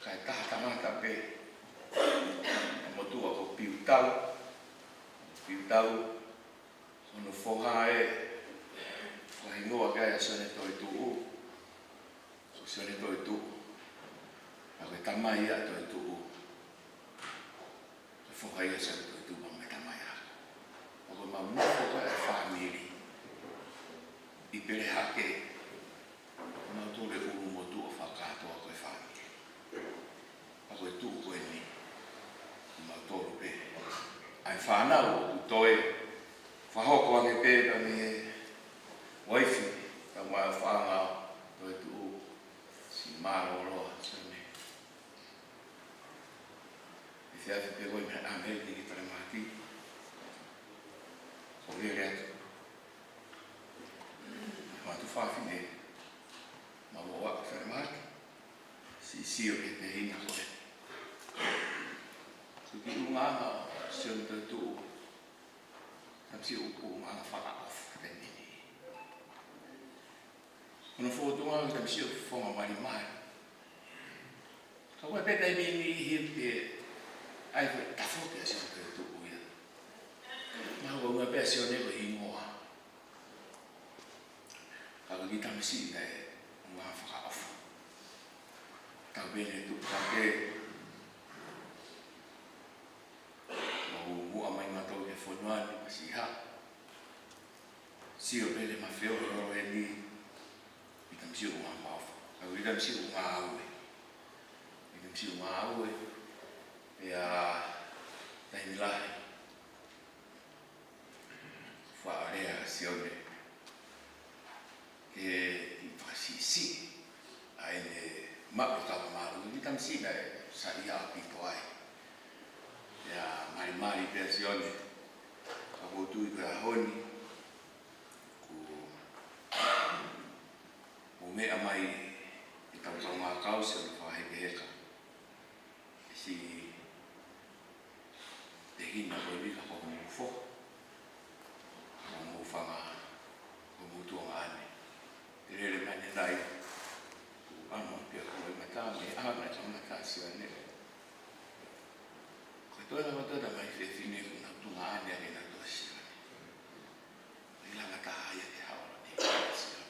Kai tātangata pe. E motua ko piutau. Piutau. Ono whoha e. Whaingoa kai a Sione Toetu'u. So Sione Toetu'u. A koe tamai a Toetu'u. E whoha ia Sione Toetu'u ma me tamai a. O koe ma moko kai a whamiri. I pere hake. Nau tōre uru mo tua whakatoa koe whamiri. A koe tū koe ni. Nau tōru pe. Ai whanau o utoe. Whahoko ange pe pa me waifi. Ka mai whangau. Toetu'u. Si maro roa. Sione. I whiawhi pe koe me ameri ki tare maki. Ko vere atu. Matu whawhine. Ma wawak tare maki. Si sio ke te hina koe. So ki unganga Sione Toetu'u. Tamsi upu unganga whakaof te nini. Kono whotunga tamsi upu whonga mari mai. Ka koe peta I mini I hirte ai koe tafote a Sione Toetu'u ia. Ma koe unga pea Sione koe hingoa. Ka koe ki tamsi nei unganga whakaof. Tau bene tupu kake. Mua mai matou ke whonuani pasi ha. Sio pele ma wheo roro e ni. I tamsi unga mawha. Au I tamsi unga aue. I tamsi unga aue. E a taini lahi. Whaarea Sione. Ke I whasisi. Ai ne mako tawa maru. I tamsi na sa ia apito ai. Ya mari pe Sione. Ka botu I koe ahoni. Ku mea mai I tau tau ngā kau Sione whaheke heka. Si te hina koe mika ko mufo. Ko mufanga. Ko mutua ngā ane. Te rere mane nai. Ku anu pia koe mata me ana tau mata Sione. Toi la matata mai whewhine kuna tunga ane ake na toa Sione. Ai langa tahaya ke haora ni Sione.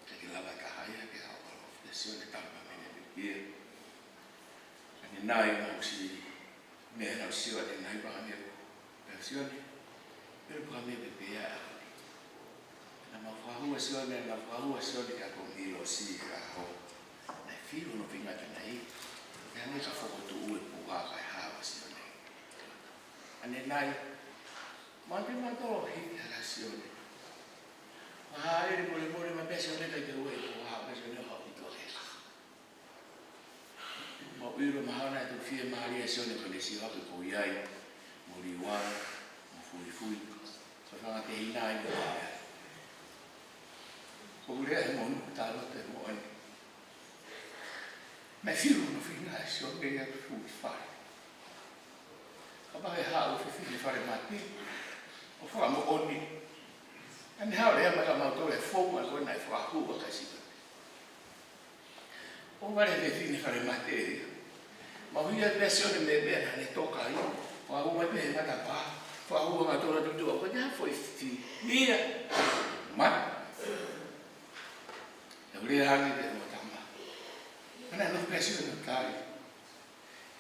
Kaki langa tahaya ke haora of the Sione tamba mene pikia. Ani nai mau si mea nau Sione nai paha mea pea Sione. Pero paha mea pepea ahoni. Na mau whahua Sione, na whahua Sione ka ko milo si ka ho. Nai whiro no pingata nai. Nea ngai ka whokotu ue puha kai hawa Sione. ane nai. Mante mato hiki ala Sione. Mahare mole ma Sione kai te ue ko ha Sione ha ito hela. Ma uiro mahana tu fie Maria Sione ko le siwa ko iai. Mori wa, mo fui. So fa te ina i ko. Ko ure e mo ta lo te mo ai. Me firu no fina Sione ia fu fai. Ka ba ha o fi fare mati. O fa mo oni. Ane hao lea maka mauto e fōma koe nai whakua kasi. O wale te whini whare mate. Ma hui e Sione me mea hane toka i. Whakua me mata pā. Whakua ngā tōra tutua. Koe nea fwoi whiti. Nia. Ma. E ure hangi te mo tama. Ana no Sione no kai.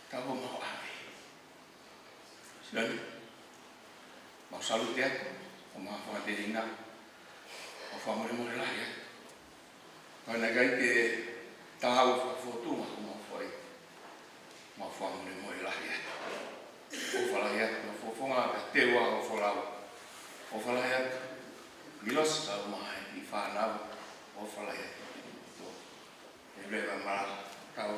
Tau mo ame. Sione. Mau salu te aku. O maa wha te ringa. O wha more lahi e. Kana gai te tāu whakawhotunga ko maa whai. Maa wha more lahi e. O whalahi e. Maa whawhonga ka te wā o whalau. O whalahi e. Milos tau maa e i whanau. O whalahi e. E rewa maa tau.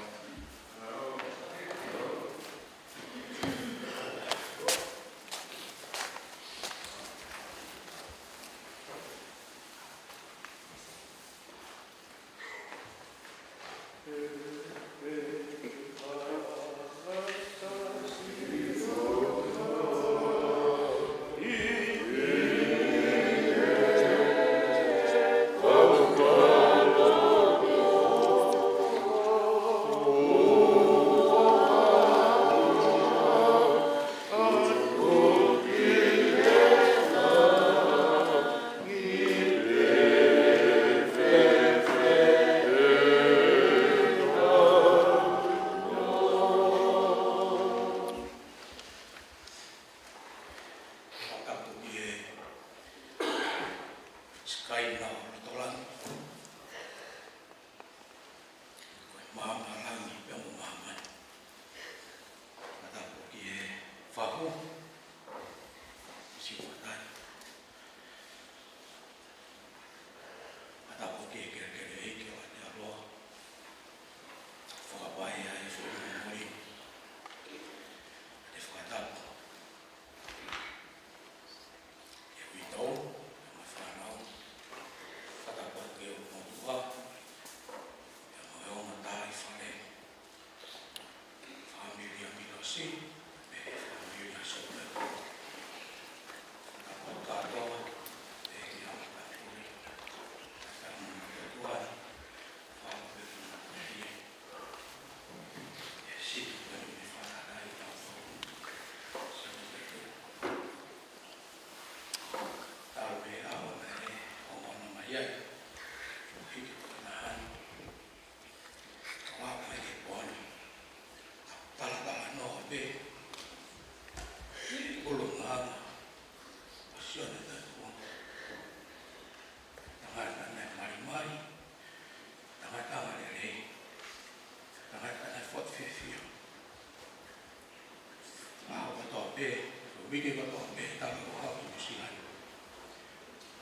Wike ko to pe ta ko ha ki sila.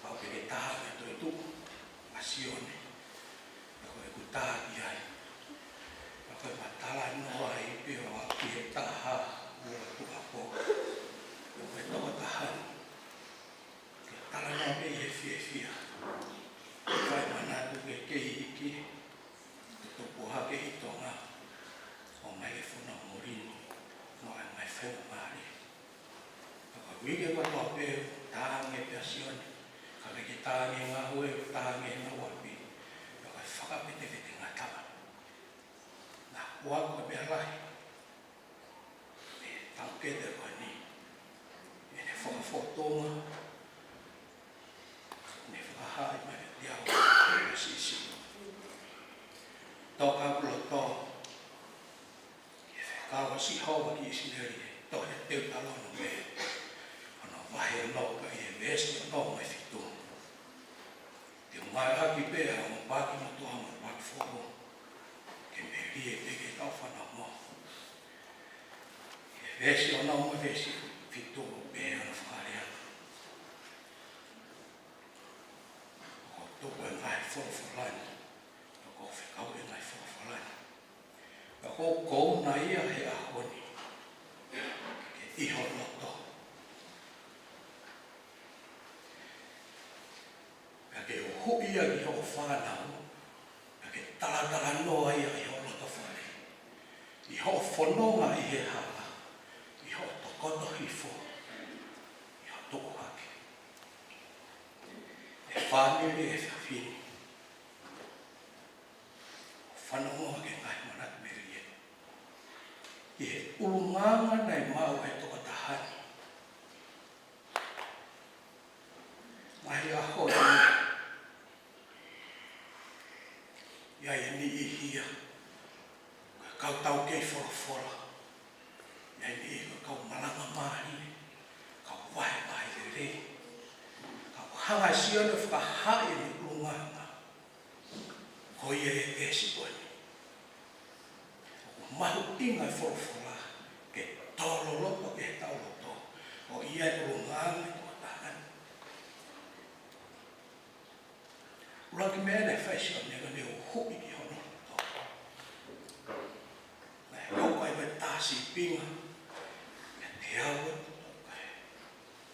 Pa pe ta me to tu a Sione. Ko e ku ta ki ai. Ko e matala no ai pe o ki ta ha o tu a po. Ko e to ta ha. Ke tala no pe e fi. Ko e mana tu ke ki. To po ha ke to nga. O mai e fu no mori. No ai mai fe mari. Wike ko to pe tange pe Sione. Kale ki tange nga hoe tange na wapi. Yo ka whaka pete ngatawa. Na wā ko pe rai. E tau ke te wani. E ne whakawhotonga. Ne whakahai mai te au. E sisi. Toka pulo to. E whakawa si hawa ki isineri. To he teu talono me. Wahe no ka e vesti no mai fitu. Te mai haki pe a mo paki mo to mo pak fo. Ke me rie pe ke tau fa no mo. E vesti no mo vesti fitu ngā ia he ahoni. Ke iho loto. Pea ke uhu ia ki ho whanau. Pea ke talatala noa ia i ho loto whare. I ho whanonga i he hala. I ho tokoto hifo. I ho toko hake. E whanere e whiawhini. Whanonga ke ngai manat meri e. I he ulunganga nei mau e toko tahani. Mahi aho i ia e ni i hia. Kau tau kei whora. Ia e ni i kau malanga mahi. Kau wahe mahi re. Kau hanga Sione whakahai ni ulunganga. Ko ia e esi koe. Mahu inga whora ke tolo lopo ke tau loto o ia e ulunganga i kua tahan. Uraki mea ne whaisio nega ne uhui ki hono loto. Nei rauka i me tāsi pinga ke te awa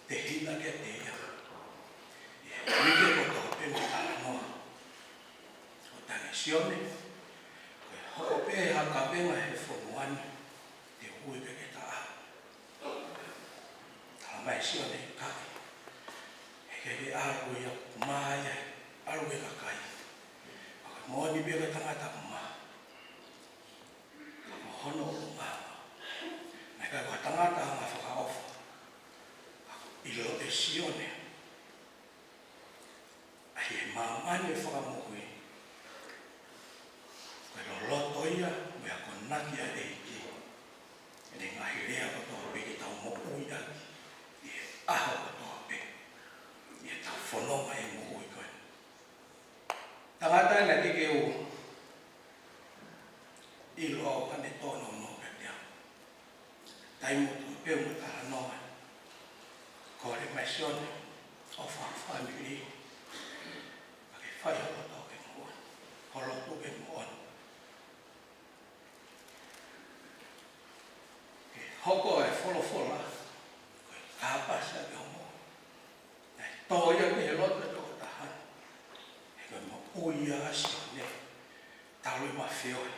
te hina ke te ia. I rike ko tō pima tāna noa. O tangi Sione ho pe haka venga he whonuani te hui ke taa. Tala mai Sione i kai. He ke aru ia maia, aru e kakai. Paka moani bega tangata ma. Paka hono o ngama. Nei kai kua tangata hanga whakaofa. Ilo e Sione. Ahi e maamani e whakamohui. Pero loto ia, mea ko naki a eiki. E ne ngahi rea ko toa pe ki tau mo ui aki. I e aho ko toa pe. I e tau whanonga e mo ui koe. Tangata ina ki ke u. I loa ane tono no pe tea. Taimu toa pe mo tala noa. Kore mai Sione. O whamiri. Pake whai holo toa ke mo on. Holo toa ke mo on. Hoko e wholofola, koe kāpasa ke homo. Nei tōia me he loto e toko tahan. E koe mo uia a Sione, talo i ma whioi,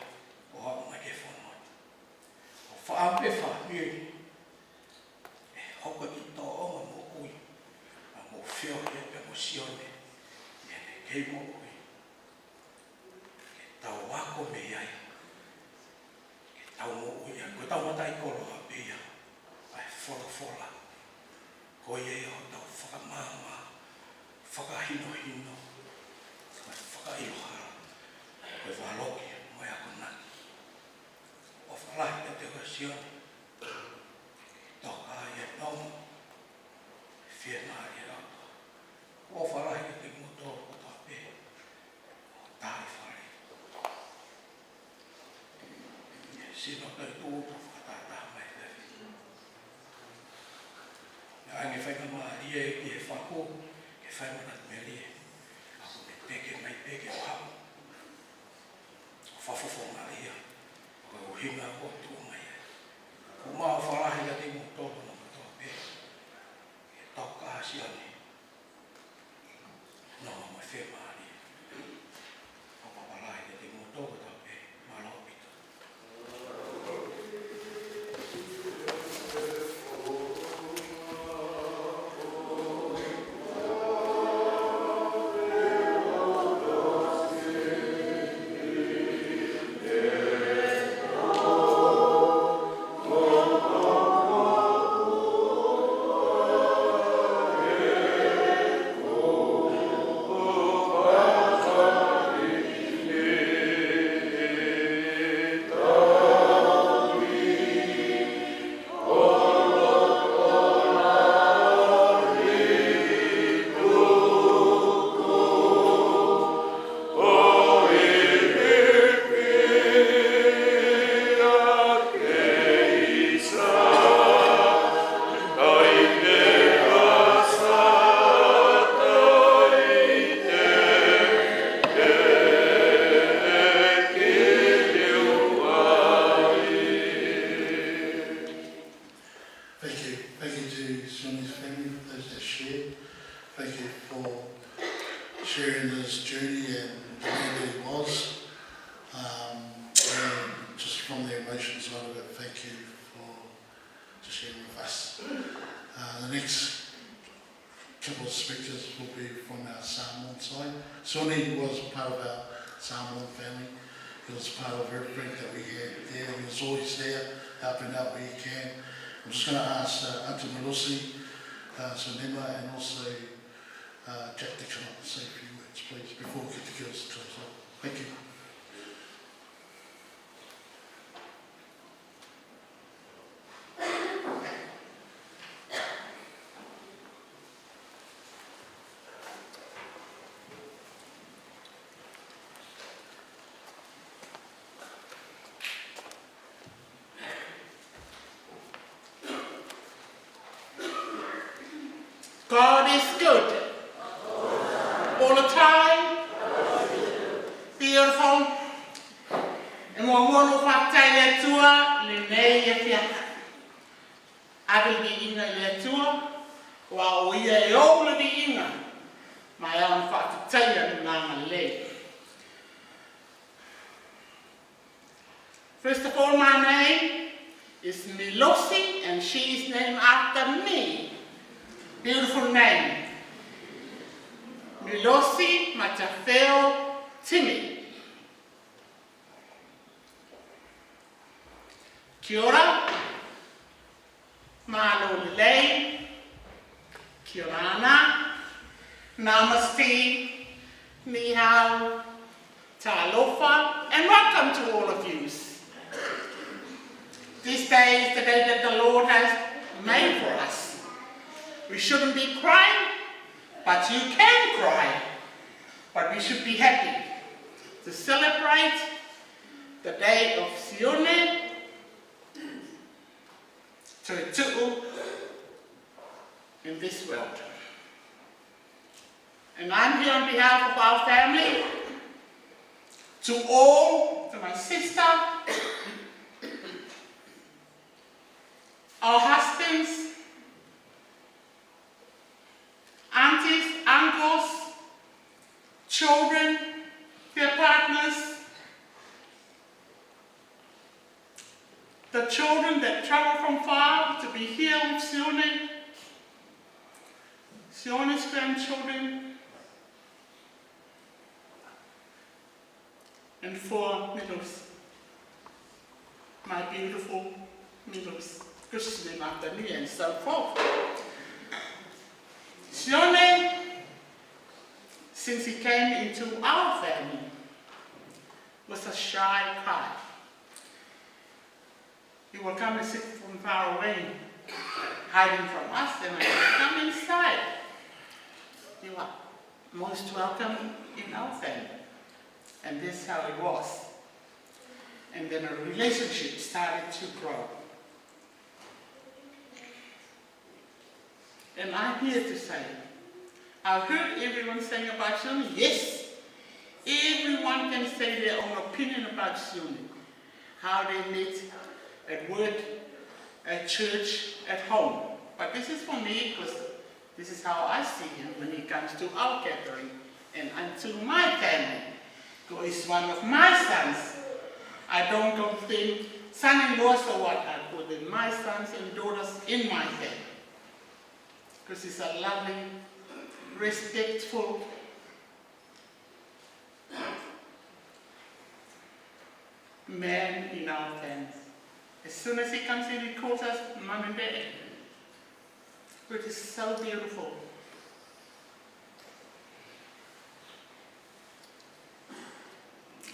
o hau mai ke whanoi. O whaampe whaamiri, e hoko ki tōonga mo ui, a mo whioi e pe mo Sione, e ne kei mo ui. Ke tau wako me iai, ke tau mo ui, koe tau matai kolo a pia, ai wholofola. Ko ie o tau whakamama, whakahino-hino, koe whakailohara, koe whaloki, moe ako naki. O whalahi te te koe Sione, toka ai e nomo, whiena ai e rapa. O whalahi te motor o tā pē, o tāi whare. Sione Toetu'u, whakatata mai tewi. Ange whaika maa rie ki he whako, ke whaimanat me rie. Ako me peke mai peke o hau. O whafofo ngā ria. O kai uhinga o tua mai e. Ko maa whalahi ka te motoro na katoa pe. Ke toka a Sione. No mai whe maa rie. O whalahi ka te motoro katoa pe. Malo pita. Oh Sione's family, for those that shared. Thank you for sharing his journey and the man that he was. And just from the emotions side of it, thank you for sharing with us. The next couple of speakers will be from our Samoan side. Sione was part of our Samoan family. He was part of everything that we had there. He was always there, helping out where he can. I'm just going to ask Auntie Melusi, Sonema, and also Jack to come up and say a few words, please, before we get the girls to close up. Thank you. God is good. All the time. Beautiful. And mono whakatei tua, le nei e whiaka. Awe bi inga le tua, wa o ia e o le bi inga. Mai au whakatei anu nanga le. First of all, my name is Melusi, and she is named after me. Beautiful name. Melusi Matafeo Timi. Kia ora. Malo lelei. Kia ora ana. Namaste. Ni hao. Talofa. And welcome to all of you. This day is the day that the Lord has made for us. We shouldn't be crying, but you can cry. But we should be happy to celebrate the day of Sione Toetu'u in this world. And I'm here on behalf of our family, to all, to my sister, our husbands, aunties, uncles, children, their partners, the children that travel from far to be here with Sione, Sione's grandchildren, and for Melusi, my beautiful Melusi, Christian after me, and so forth. Sione, since he came into our family, was a shy guy. He will come and sit from far away, hiding from us, and I said, come inside. You are most welcome in our family. And this is how it was. And then a relationship started to grow. And I'm here to say, I've heard everyone saying about Sione. Yes, everyone can say their own opinion about Sione. How they met at work, at church, at home. But this is for me, because this is how I see him when he comes to our gathering and unto my family. Because he's one of my sons. I don't think son-in-laws or what, I call them my sons and daughters in my family. Because he's a loving, respectful, man in our family. As soon as he comes in, he calls us mum and dad, which is so beautiful.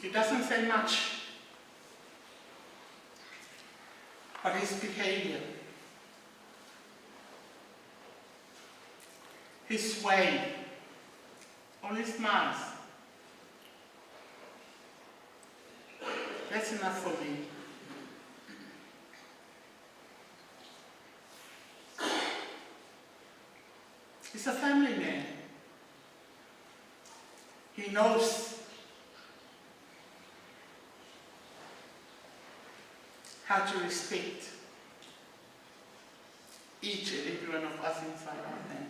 He doesn't say much, but his behavior, his way, only smiles. That's enough for me. He's a family man. He knows how to respect each and every one of us inside our family.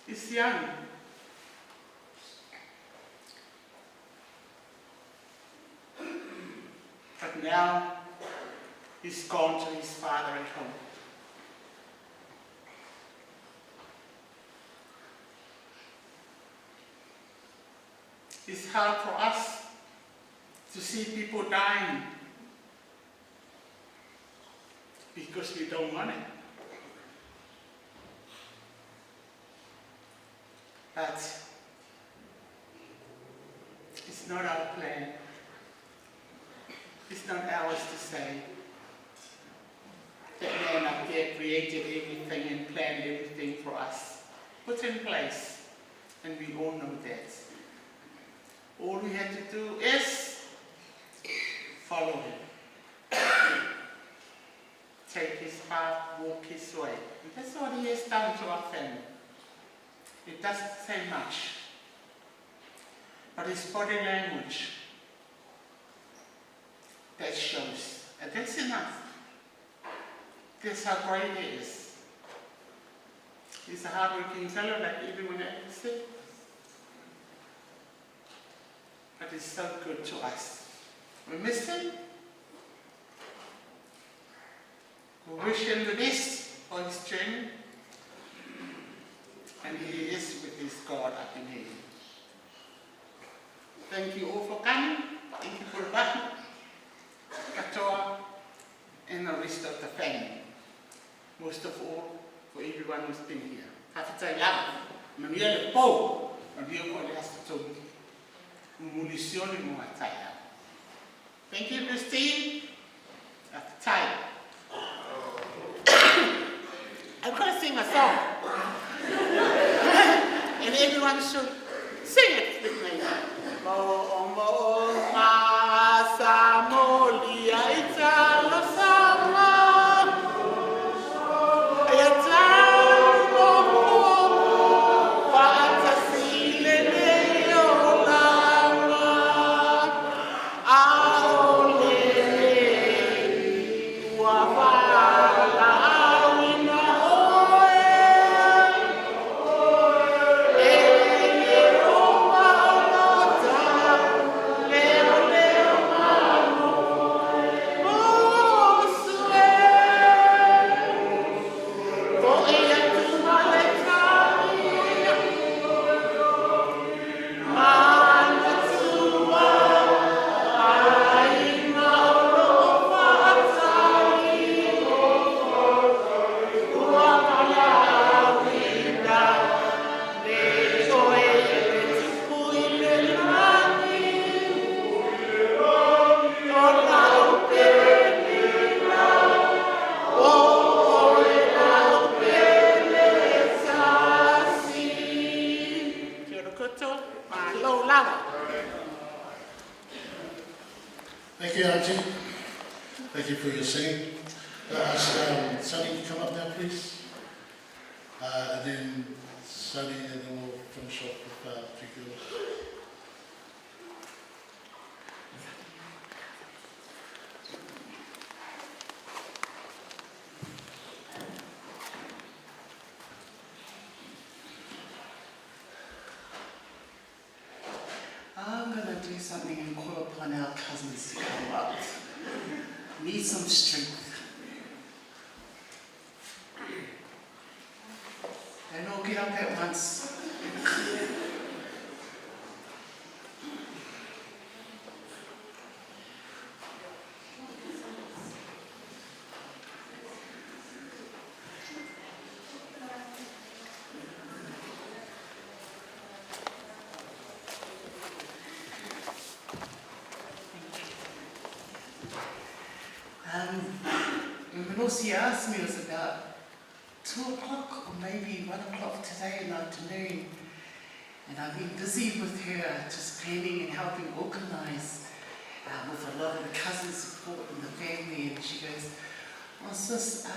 He's young. But now he's gone to his father at home. It's hard for us to see people dying because we don't want it. But it's not our plan. It's not ours to say. That man up there created everything and planned everything for us, put in place, and we all know that. All we have to do is follow him. Take his path, walk his way. And that's what he has done to our family. It doesn't say much, but his body language, that shows. And that's enough. That's how great he is. He's a hard-working fellow like everyone else said. But he's so good to us. We miss him. We wish him the best for his journey. And he is with his God up in heaven. Thank you all for coming. Thank you for Bahu, Katoa, and the rest of the family. Most of all, for everyone who's been here. Hafetai lava, mania le pou, mania ko le hasta tobi. Munizioni mo atai lava. Thank you, Christine. Hafetai. I'm going to sing a song. And everyone should sing it with me. Mo ma sa mo lia italo sama. Thank you, Auntie. Thank you for your singing. Sonny, come up now, please. And then Sonny, and then we'll finish off with Chico. I'm going to do something and call upon our cousins to come up. Need some strength. They all get up at once. Lucy asked me, it was about 2 o'clock or maybe 1 o'clock today in the afternoon. And I've been busy with her, just planning and helping organise with a lot of the cousin support and the family. And she goes, oh sis,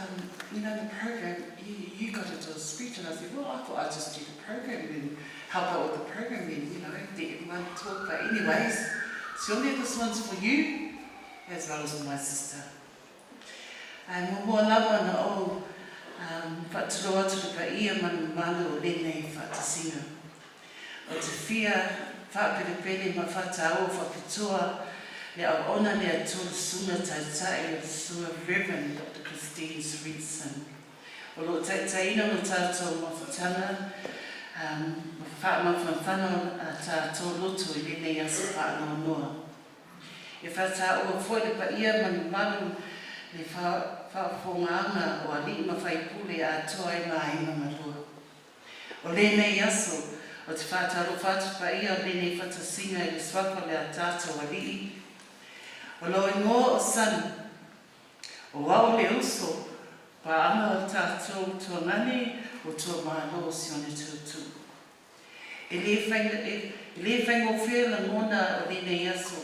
you know the program, you got to do a speech. And I said, well, I thought I'd just do the program and help out with the program and, you know, let everyone talk. But anyways, Sione, this one's for you. as well as my sister. Mo lava na o whaaturo atu te pa ia manu malu o lenei whaatasinga. O te whia whaapirepere ma whaatao whapitua le au ona le atua sunga tautai o te sua Reverend Dr. Christine Sweetson. O lo taitaina no tātou mawhatana, ma whawhano tātou loto I lenei asa whaanoa noa. E whaatao o fwoi le pa ia manu malu le whawhonganga o ali ma whaipule a toa I ngā inga marua. O lenei aso, o te whātaro whātupa ia o lenei whatasinga I le swapa le a tātou ali. O lo ingo o sanu, o wau le uso, pa ama o tātou tuangani o tua mālo o Sione Toetu'u. E le whaingo whia la ngona o lenei aso,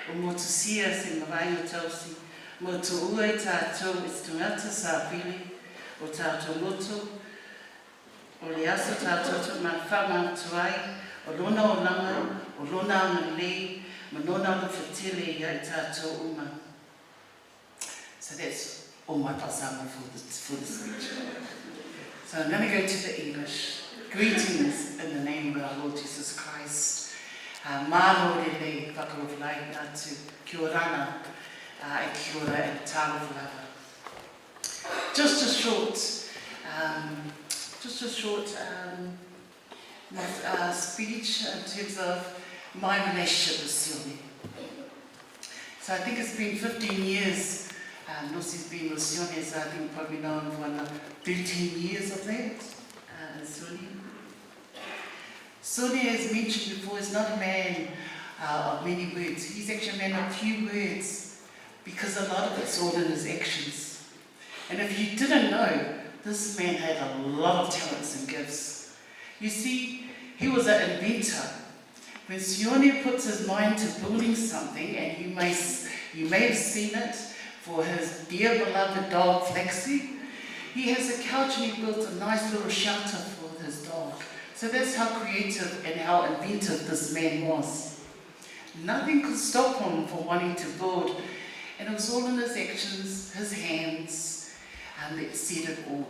o motusia se mawai o tausi, mo tu ua I tātou I tungata sa pili, o tātou loto, o le aso tātou tu ma whama tuai, o lona o langa, o lona o nalei, ma nona o whatile I tātou uma. So that's all my pasama for the speech. So I'm going to go to the English. Greetings in the name of our Lord Jesus Christ. Mālo rele whakarovilai atu kia orana. E kia ora e tālo whawa. Just a short speech in terms of my relationship with Sione. So I think it's been 15 years. Lucy's been with Sione, so I think probably known for another 13 years of that. Sione, as mentioned before, is not a man of many words. He's actually a man of few words, because a lot of it's all in his actions. And if you didn't know, this man had a lot of talents and gifts. You see, he was an inventor. When Sione puts his mind to building something, and you may have seen it for his dear beloved dog Flexi, he has a couch and he built a nice little shelter for his dog. So that's how creative and how inventive this man was. Nothing could stop him from wanting to build. And it was all in his actions, his hands, that said it all.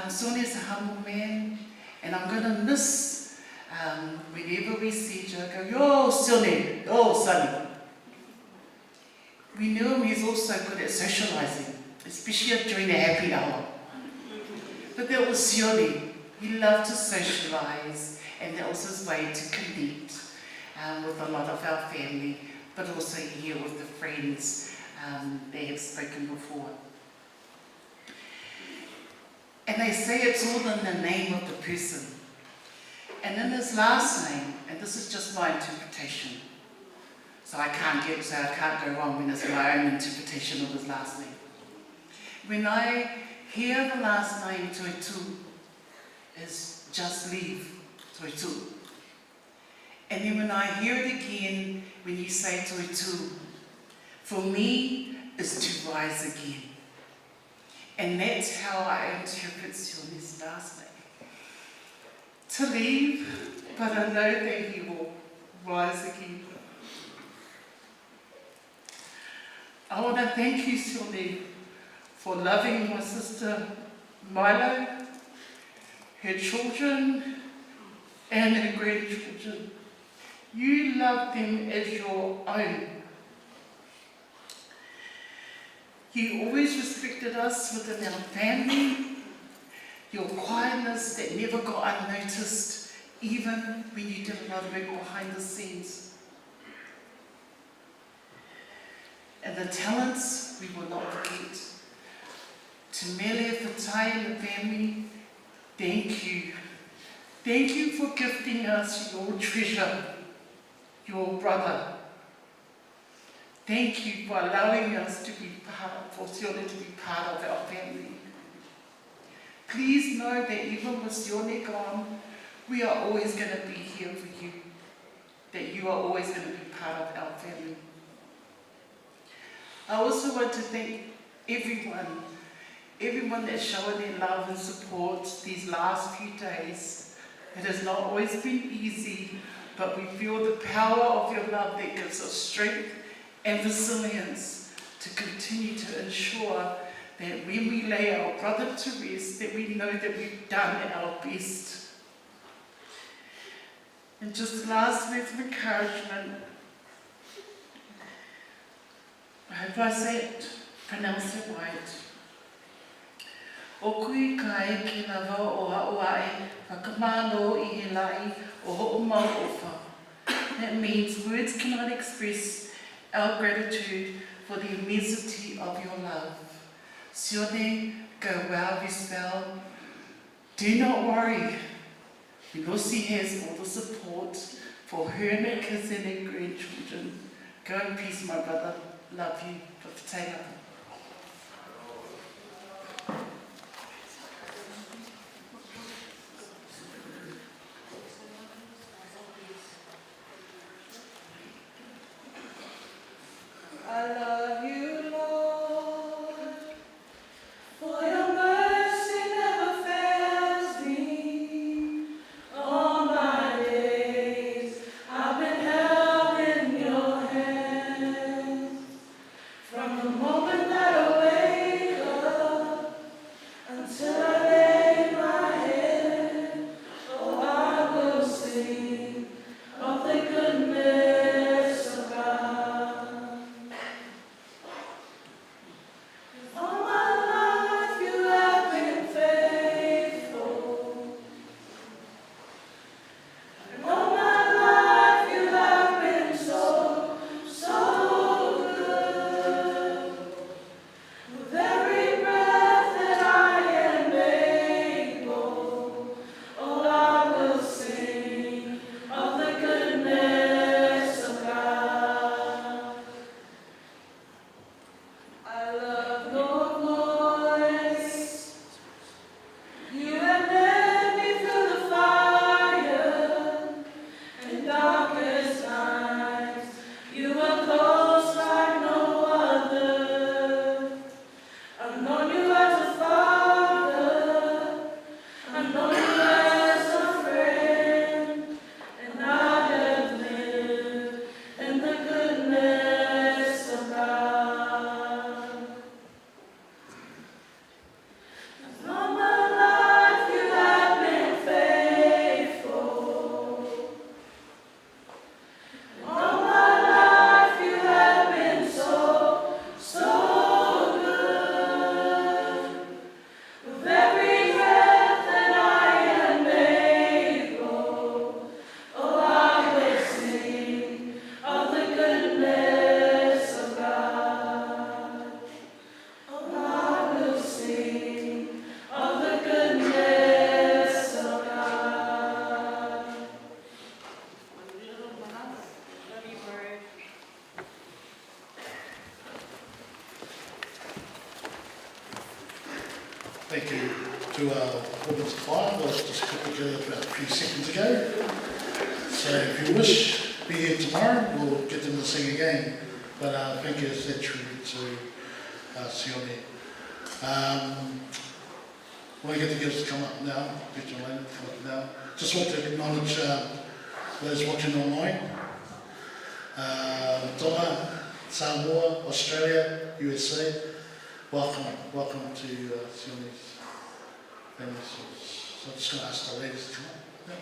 Sione is a humble man, and I'm going to miss whenever we see each other, go, yo, Sione, oh, Sonny. We knew him, he's also good at socialising, especially during the happy hour. But that was Sione. He loved to socialise, and that was his way to connect with a lot of our family, but also here with the friends they have spoken before. And they say it's all in the name of the person. And in his last name, and this is just my interpretation, so I can't go wrong when it's my own interpretation of his last name. When I hear the last name Toetu'u, is just leave, Toetu'u. And then when I hear it again, when you say Toetu'u, for me, is to rise again. And that's how I interpret Sione's last name. To leave, but I know that he will rise again. I want to thank you, Sione, for loving my sister Milo, her children, and her grandchildren. You love them as your own. You always respected us within our family, your quietness that never got unnoticed, even when you did a lot of work behind the scenes. And the talents we will not forget. To Mele Fatai and the family, thank you. Thank you for gifting us your treasure, your brother. Thank you for allowing us to be for Sione to be part of our family. Please know that even with Sione gone, we are always going to be here for you. That you are always going to be part of our family. I also want to thank everyone that's shown their love and support these last few days. It has not always been easy, but we feel the power of your love that gives us strength and resilience to continue to ensure that when we lay our brother to rest, that we know that we've done our best. And just last words of encouragement. I hope I say it, pronounce it right. O kui kai ki na wau o Hawaii, whakamano I he lai o ho'o mau ofa. That means words cannot express our gratitude for the immensity of your love. Sione, go well this well. Do not worry. Lucy has all the support for her and her kids and her grandchildren. Go in peace, my brother. Love you. Taylor. I love you, Lord, for your mercy never fails me. All my days I've been held in your hands. From the moment that I wake up until I lay my head, oh, I will sing of the goodness of God. All my life you have been faithful. And all my life you have been so, so good. With every breath that I am able, oh, I will sing of the goodness of God. I love your voice. You have led me through the fire and darkest nights. You are close like no other. I've known you as a father. I've known you as a friend. And I have lived in the goodness of God. All my life you have been faithful. All my life you have been so, so good. With every breath that I am able, oh, I will sing of the goodness of God. Oh, I will sing of the goodness of God. Love you, Bird. Thank you to our women's choir. I was just put together about a few seconds ago. So if you wish, be here tomorrow. We'll get them to sing again. But thank you as that tribute to Sione. When I get the gifts to come up now, Peter and Lane, come up now. Just want to acknowledge those watching online. Tonga, Samoa, Australia, USA. Welcome to Sione's family source. So I'm just going to ask the ladies to come up. Yeah.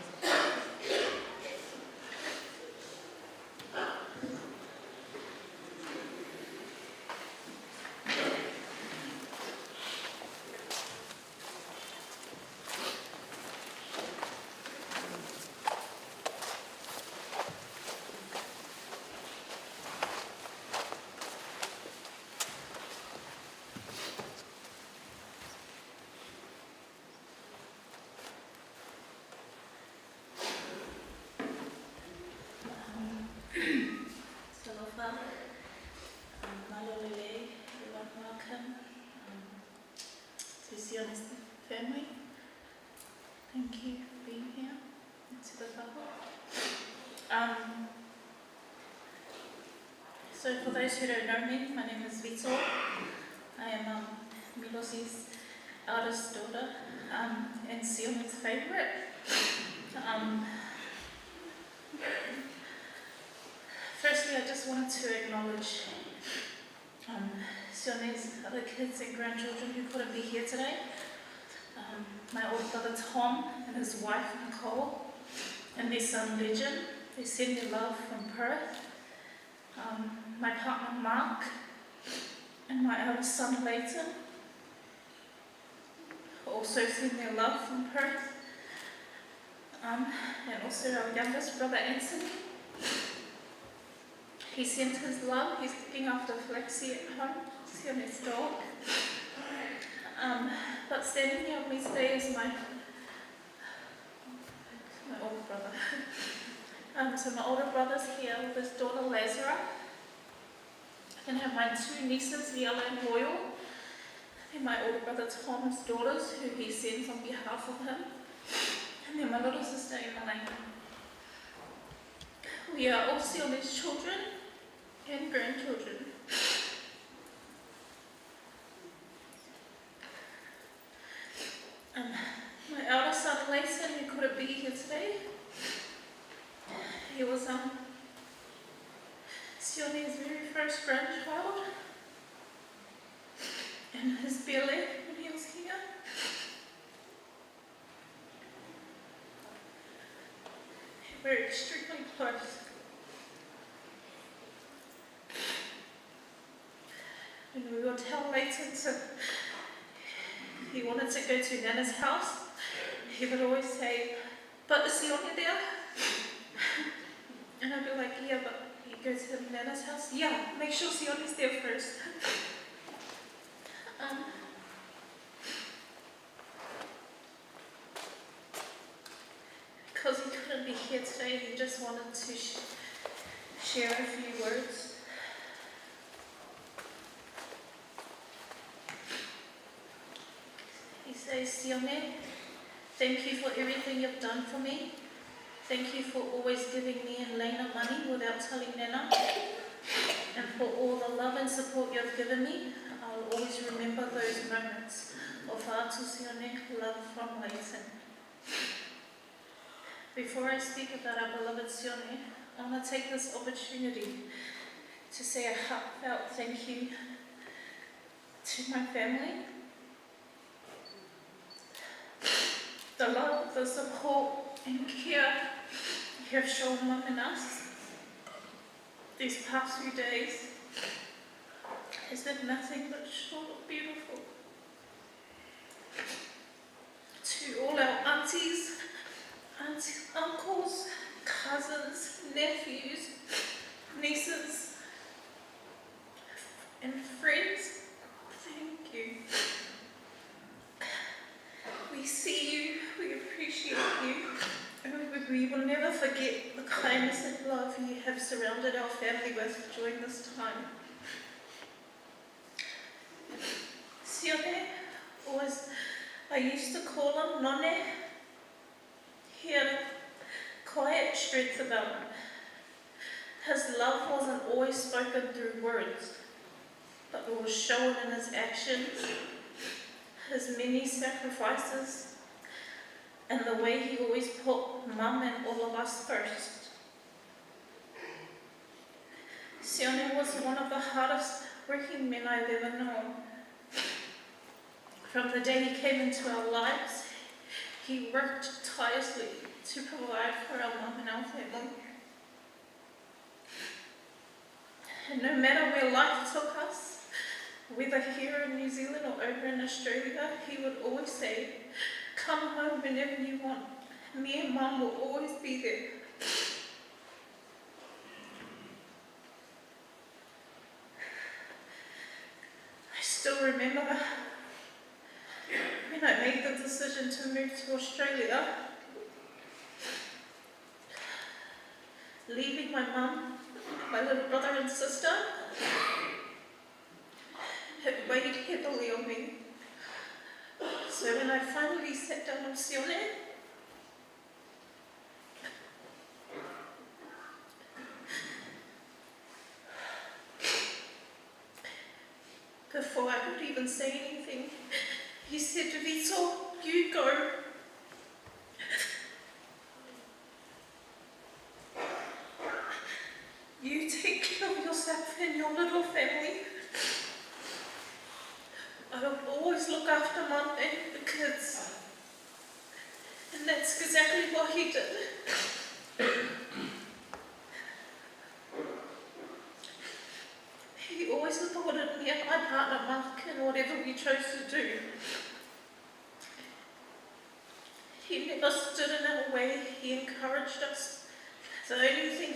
Aloha, malolele, welcome to Sione's family. Thank you for being here. To the Bible. So for those who don't know me, my name is Vito. I am Milosi's eldest daughter and Sione's favourite. Firstly, I just wanted to acknowledge Sione's other kids and grandchildren who couldn't be here today. My older brother Tom and his wife Nicole, and their son Legend. They send their love from Perth. My partner Mark, and my other son Leighton also send their love from Perth. And also our youngest brother Anthony. He sent his love. He's looking after Flexi at home, Sione's dog. But standing here with me today is my older brother. So my older brother's here with his daughter Lazara. I then have my two nieces, Liala and Royal, and my older brother Tom's daughters, who he sends on behalf of him, and then my little sister Emmeline. We are all Sione's children and grandchildren. My elder son Layson, who couldn't be here today, he was Sione's very first grandchild, and his belly when he was here. We're extremely close. And we would tell Leighton he wanted to go to Nana's house. He would always say, "But is Sione there?" And I'd be like, "Yeah, but you go to Nana's house? Yeah, make sure Sione's there first." Because he couldn't be here today, he just wanted to share a few words. He says, "Sione, thank you for everything you've done for me. Thank you for always giving me and Lena money without telling Nana. And for all the love and support you've given me. I'll always remember those moments of Atu Sione love from Leighton." Before I speak about our beloved Sione, I want to take this opportunity to say a heartfelt thank you to my family. The love, the support and care you have shown Mum and us these past few days has been nothing but short of beautiful. To all our aunties, uncles, cousins, nephews, nieces, and friends, thank you. We see you, we appreciate you, and we will never forget the kindness and love you have surrounded our family with during this time. Sione was, I used to call him None. He had a quiet strength about him. His love wasn't always spoken through words, but it was shown in his actions, his many sacrifices, and the way he always put Mum and all of us first. Sione was one of the hardest working men I've ever known. From the day he came into our lives, he worked tirelessly to provide for our Mum and our family. And no matter where life took us, whether here in New Zealand or over in Australia, he would always say, "Come home whenever you want. Me and Mum will always be there." I still remember when I made the decision to move to Australia, leaving my mum, my little brother and sister, it weighed heavily on me. So when I finally sat down with Sione, before I could even say anything, he said to Vito, "You go." You take will always look after Mum and the kids. And that's exactly what he did. He always supported me and my partner Mark in whatever we chose to do. He never stood in our way, he encouraged us. The only thing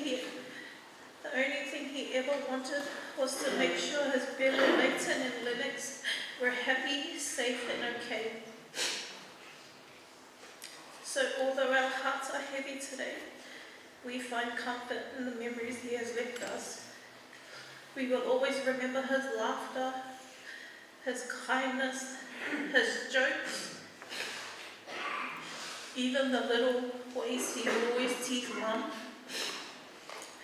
he ever wanted was to make sure his Ben, Leighton and Lennox were happy, safe and okay. So although our hearts are heavy today, we find comfort in the memories he has left us. We will always remember his laughter, his kindness, his jokes, even the little ways he would always tease Mum.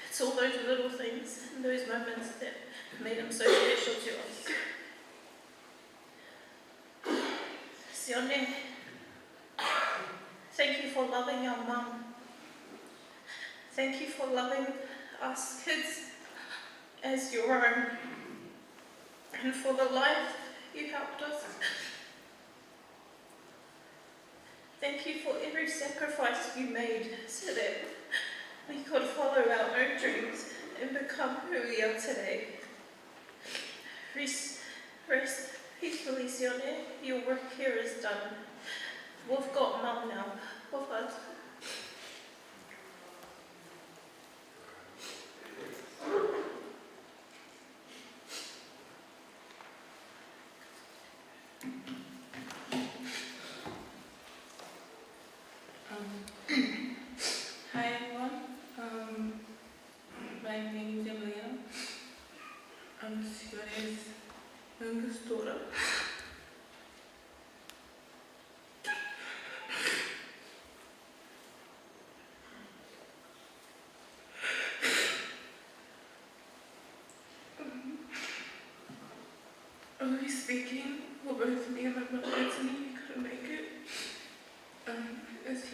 It's all those little things and those moments that made him so special to us. Sione, thank you for loving our Mum. Thank you for loving us kids as your own, and for the life you helped us. Thank you for every sacrifice you made so that we could follow our own dreams and become who we are today. Rest peacefully, Sione. Your work here is done. We've got Mum now with us. Hi everyone, my name is Emiliana. I'm Sione's youngest daughter. Only speaking for both me and my brother Anthony, we couldn't make it. As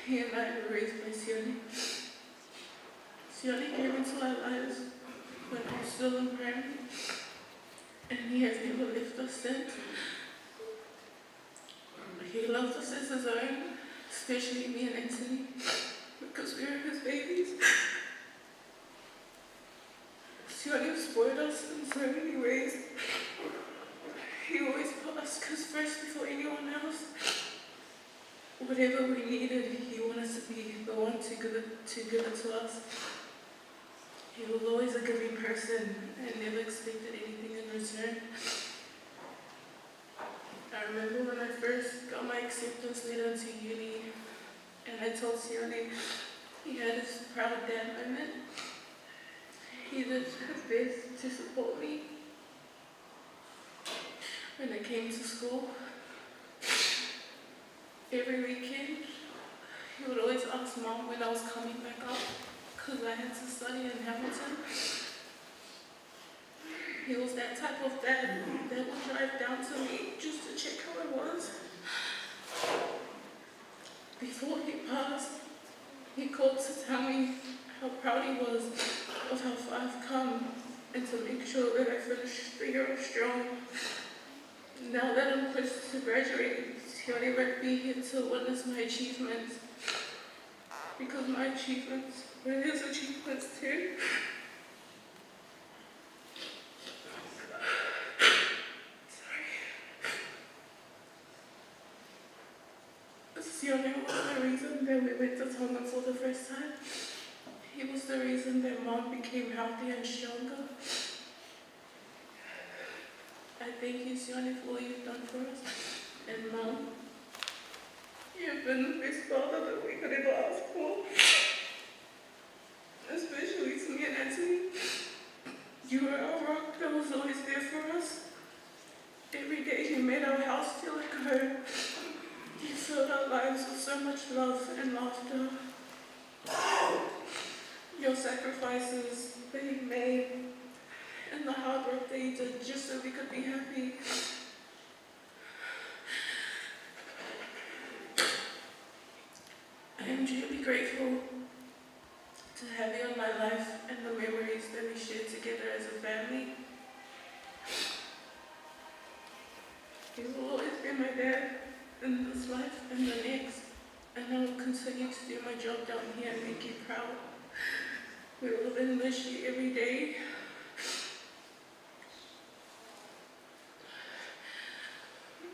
he and I were raised by Sione. Sione came into our lives when I was still in primary, and he has never left us since. He loved us as his own, especially me and Anthony, because we were his babies. Sione spoiled us in so many ways. He always put us first before anyone else. Whatever we needed, he wanted to be the one to give it to us. He was always a giving person and never expected anything in return. I remember when I first got my acceptance letter into uni, and I told Sione he had his proud dad moment. He did his best to support me when I came to school. Every weekend, he would always ask Mom when I was coming back up, because I had to study in Hamilton. He was that type of dad that would drive down to me just to check how I was. Before he passed, he called to tell me how proud he was of how far I've come and to make sure that I finished the year strong. Now that I'm close to graduating, Sione won't be here to witness my achievements, because my achievements were his achievements too. Sione was the reason that we went to Tonga for the first time. He was the reason that Mom became healthy and stronger. I thank you, Sione, for what you've done for us. And Mom, you've been the best father that we could ever ask for. Especially to me and Anthony. You were our rock that was always there for us. Every day you made our house feel like home. You filled our lives with so much love and laughter. Your sacrifices that you made and the hard work that you did just so we could be happy. I am truly grateful to have you in my life and the memories that we shared together as a family. He will always be my dad in this life and the next, and I will continue to do my job down here and make you proud. We will miss you every day.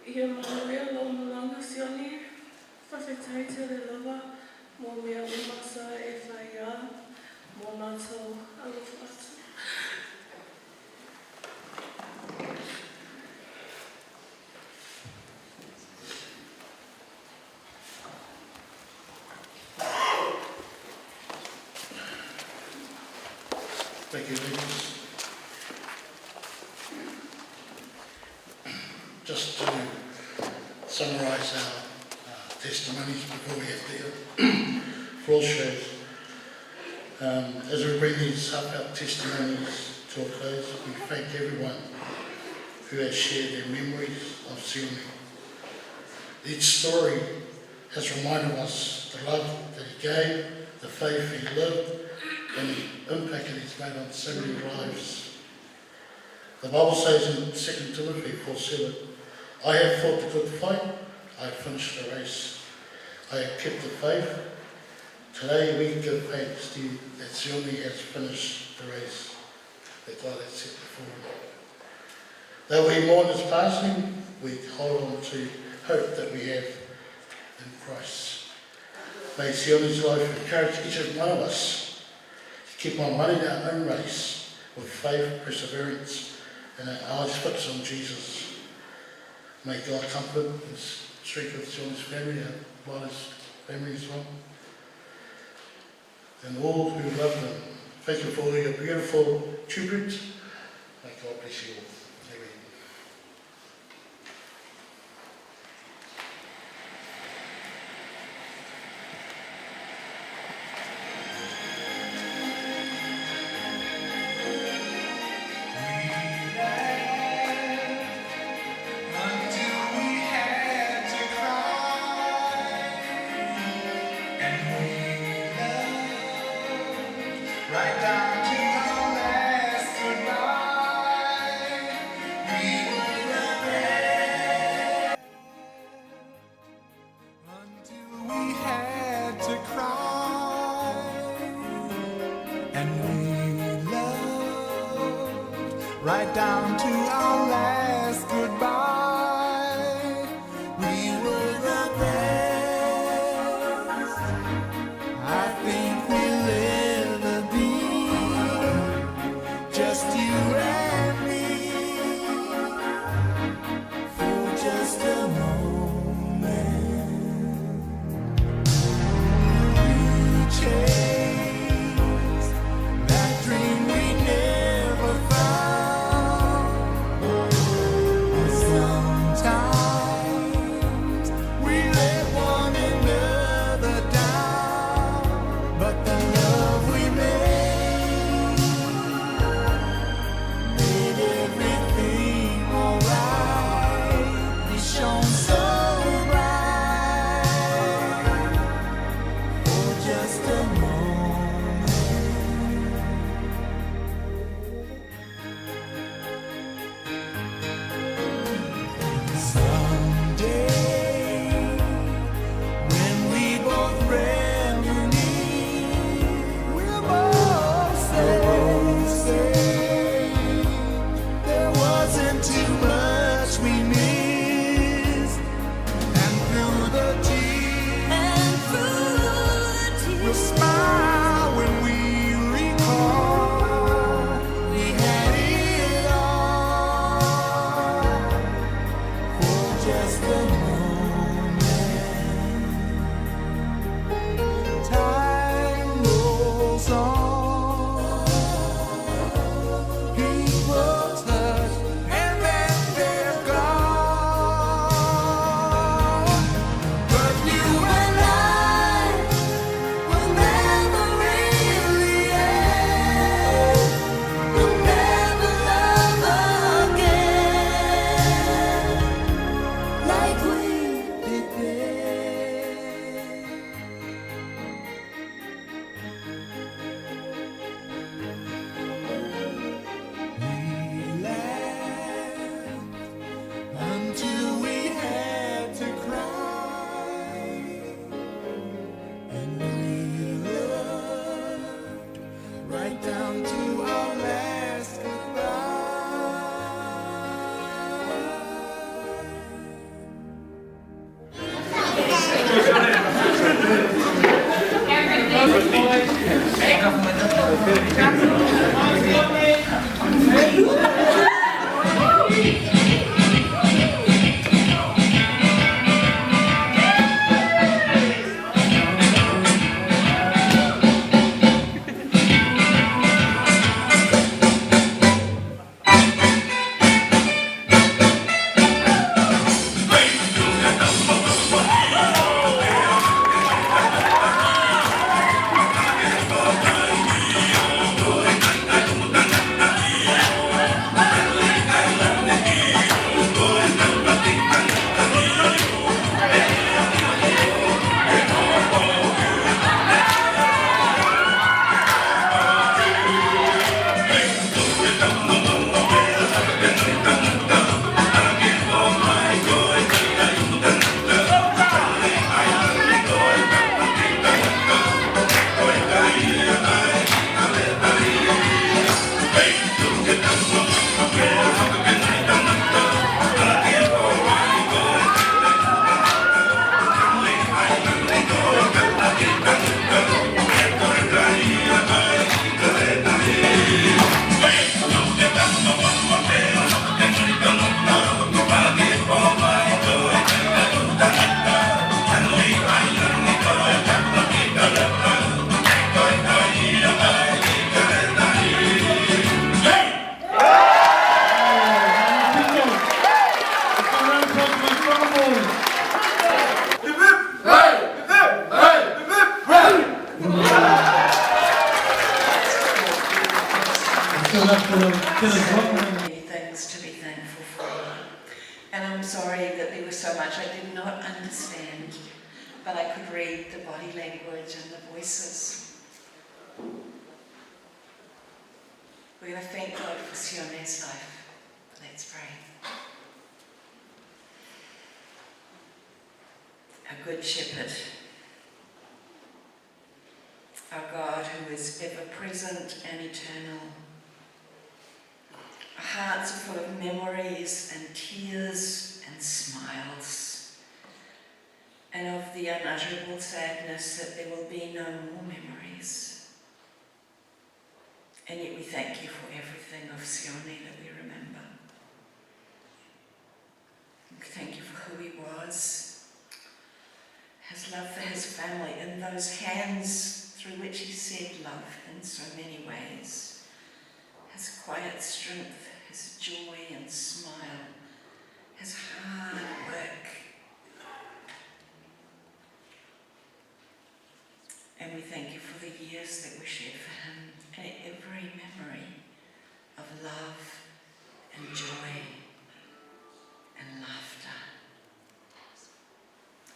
Ia manuia lo malanga Sione, whawhetai te re lawa, mō mea umasa e whaia, mō mātou alofa atu. Thank you, ladies. Just to summarise our testimonies before we have the floor shows. As we bring these heartfelt testimonies to a close, we thank everyone who has shared their memories of Sione. Each story has reminded us the love that he gave, the faith he lived, and the impact that he's made on so many lives. The Bible says in 2 Timothy 4:7, I have fought the good fight, I have finished the race, I have kept the faith. Today we give thanks to you that Sione has finished the race that God has set before him. Though we mourn his passing, we hold on to hope that we have in Christ. May Sione's life encourage each and one of us keep on running our own race with faith, perseverance, and our eyes fixed on Jesus. May God comfort and strengthen Sione's family and Wala's family as well. And all who love them, thank you for all your beautiful tribute. May God bless you all. Amen. Right down to our last goodbye, we will regret until we had to cry, and we loved right down to our last goodbye. We will regret. I think we live. Just you and me, for just a moment. We chased that dream we never found. many things to be thankful for. And I'm sorry that there was so much I did not understand, but I could read the body language and the voices. We're going to thank God for Sione's life. Let's pray. A good shepherd, our God who is ever present and eternal. Our hearts are full of memories and tears and smiles, and of the unutterable sadness that there will be no more memories. And yet we thank you for everything of Sione that we remember. We thank you for who he was, his love for his family, and those hands through which he said love in so many ways. His quiet strength, his joy and smile, his hard work. And we thank you for the years that were shared for him, and every memory of love and joy and laughter.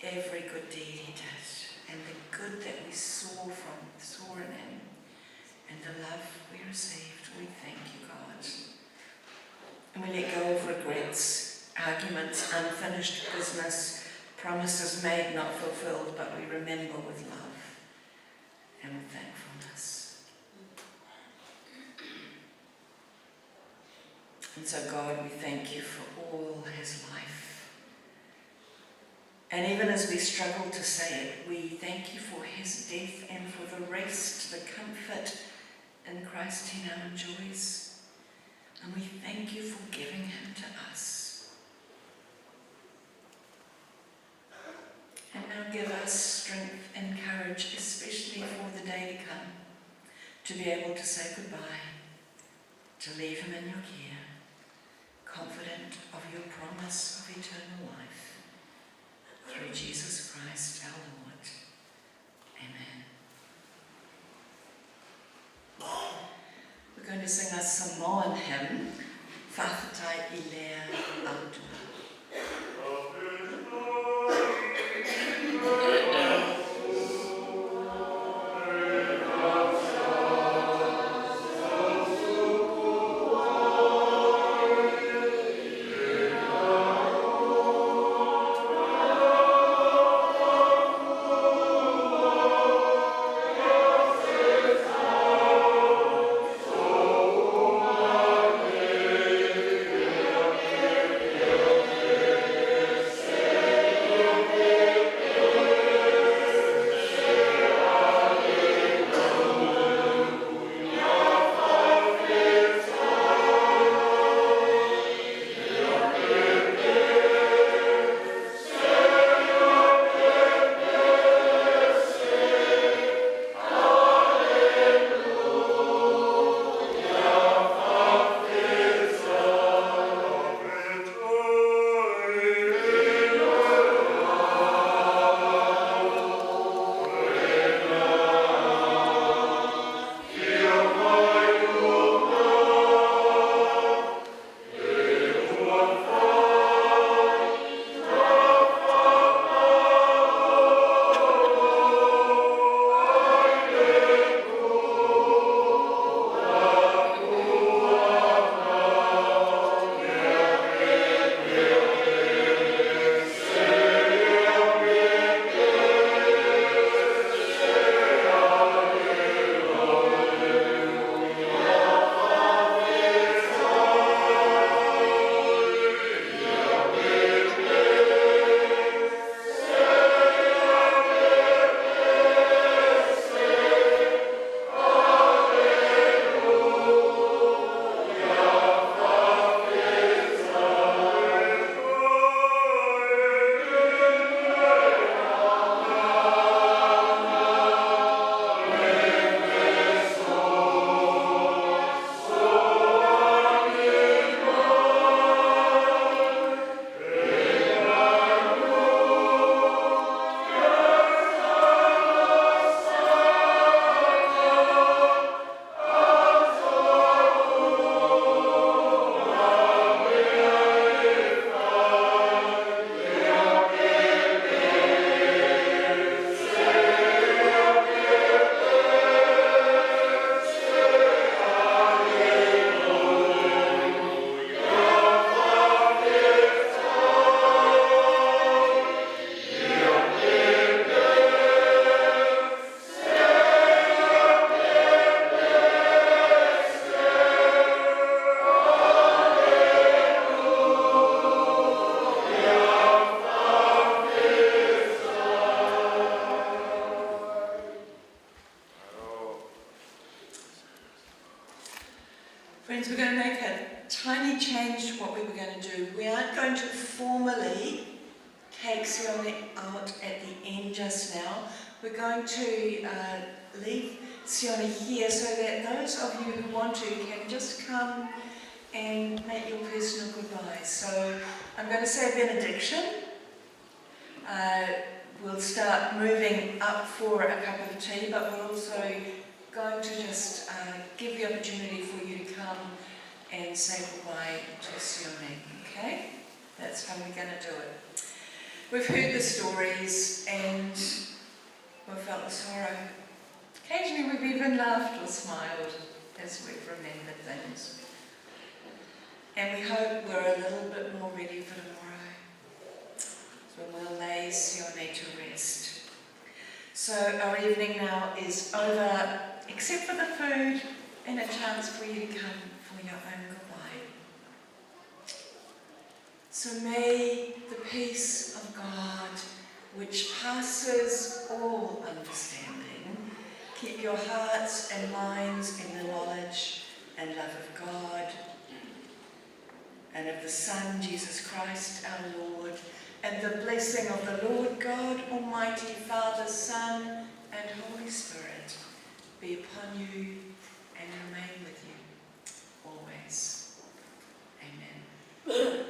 Every good deed he did, and the good that we saw in him, and the love we received. We thank you, God. And we let go of regrets, arguments, unfinished business, promises made, not fulfilled, but we remember with love and with thankfulness. And so, God, we thank you for all his life. And even as we struggle to say it, we thank you for his death and for the rest, the comfort in Christ he now enjoys. And we thank you for giving him to us. And now give us strength and courage, especially for the day to come, to be able to say goodbye, to leave him in your care, confident of your promise of eternal life. Through Jesus Christ our Lord. Amen. We're going to sing a Samoan hymn, Papatoetoe. Amen. aren't going to formally take Sione out at the end just now. We're going to leave Sione here so that those of you who want to can just come and make your personal goodbyes. So I'm going to say a benediction. We'll start moving up for a cup of tea, but we're also going to just give the opportunity for you to come and say goodbye to Sione, okay? That's how we're going to do it. We've heard the stories and we've felt the sorrow. Occasionally we've even laughed or smiled as we've remembered things. And we hope we're a little bit more ready for tomorrow, when we'll lay Sione to rest. So our evening now is over, except for the food and a chance for you to come for your own goodbye. So may the peace of God, which passes all understanding, keep your hearts and minds in the knowledge and love of God and of the Son, Jesus Christ our Lord, and the blessing of the Lord God Almighty, Father, Son, and Holy Spirit be upon you and remain with you always. Amen.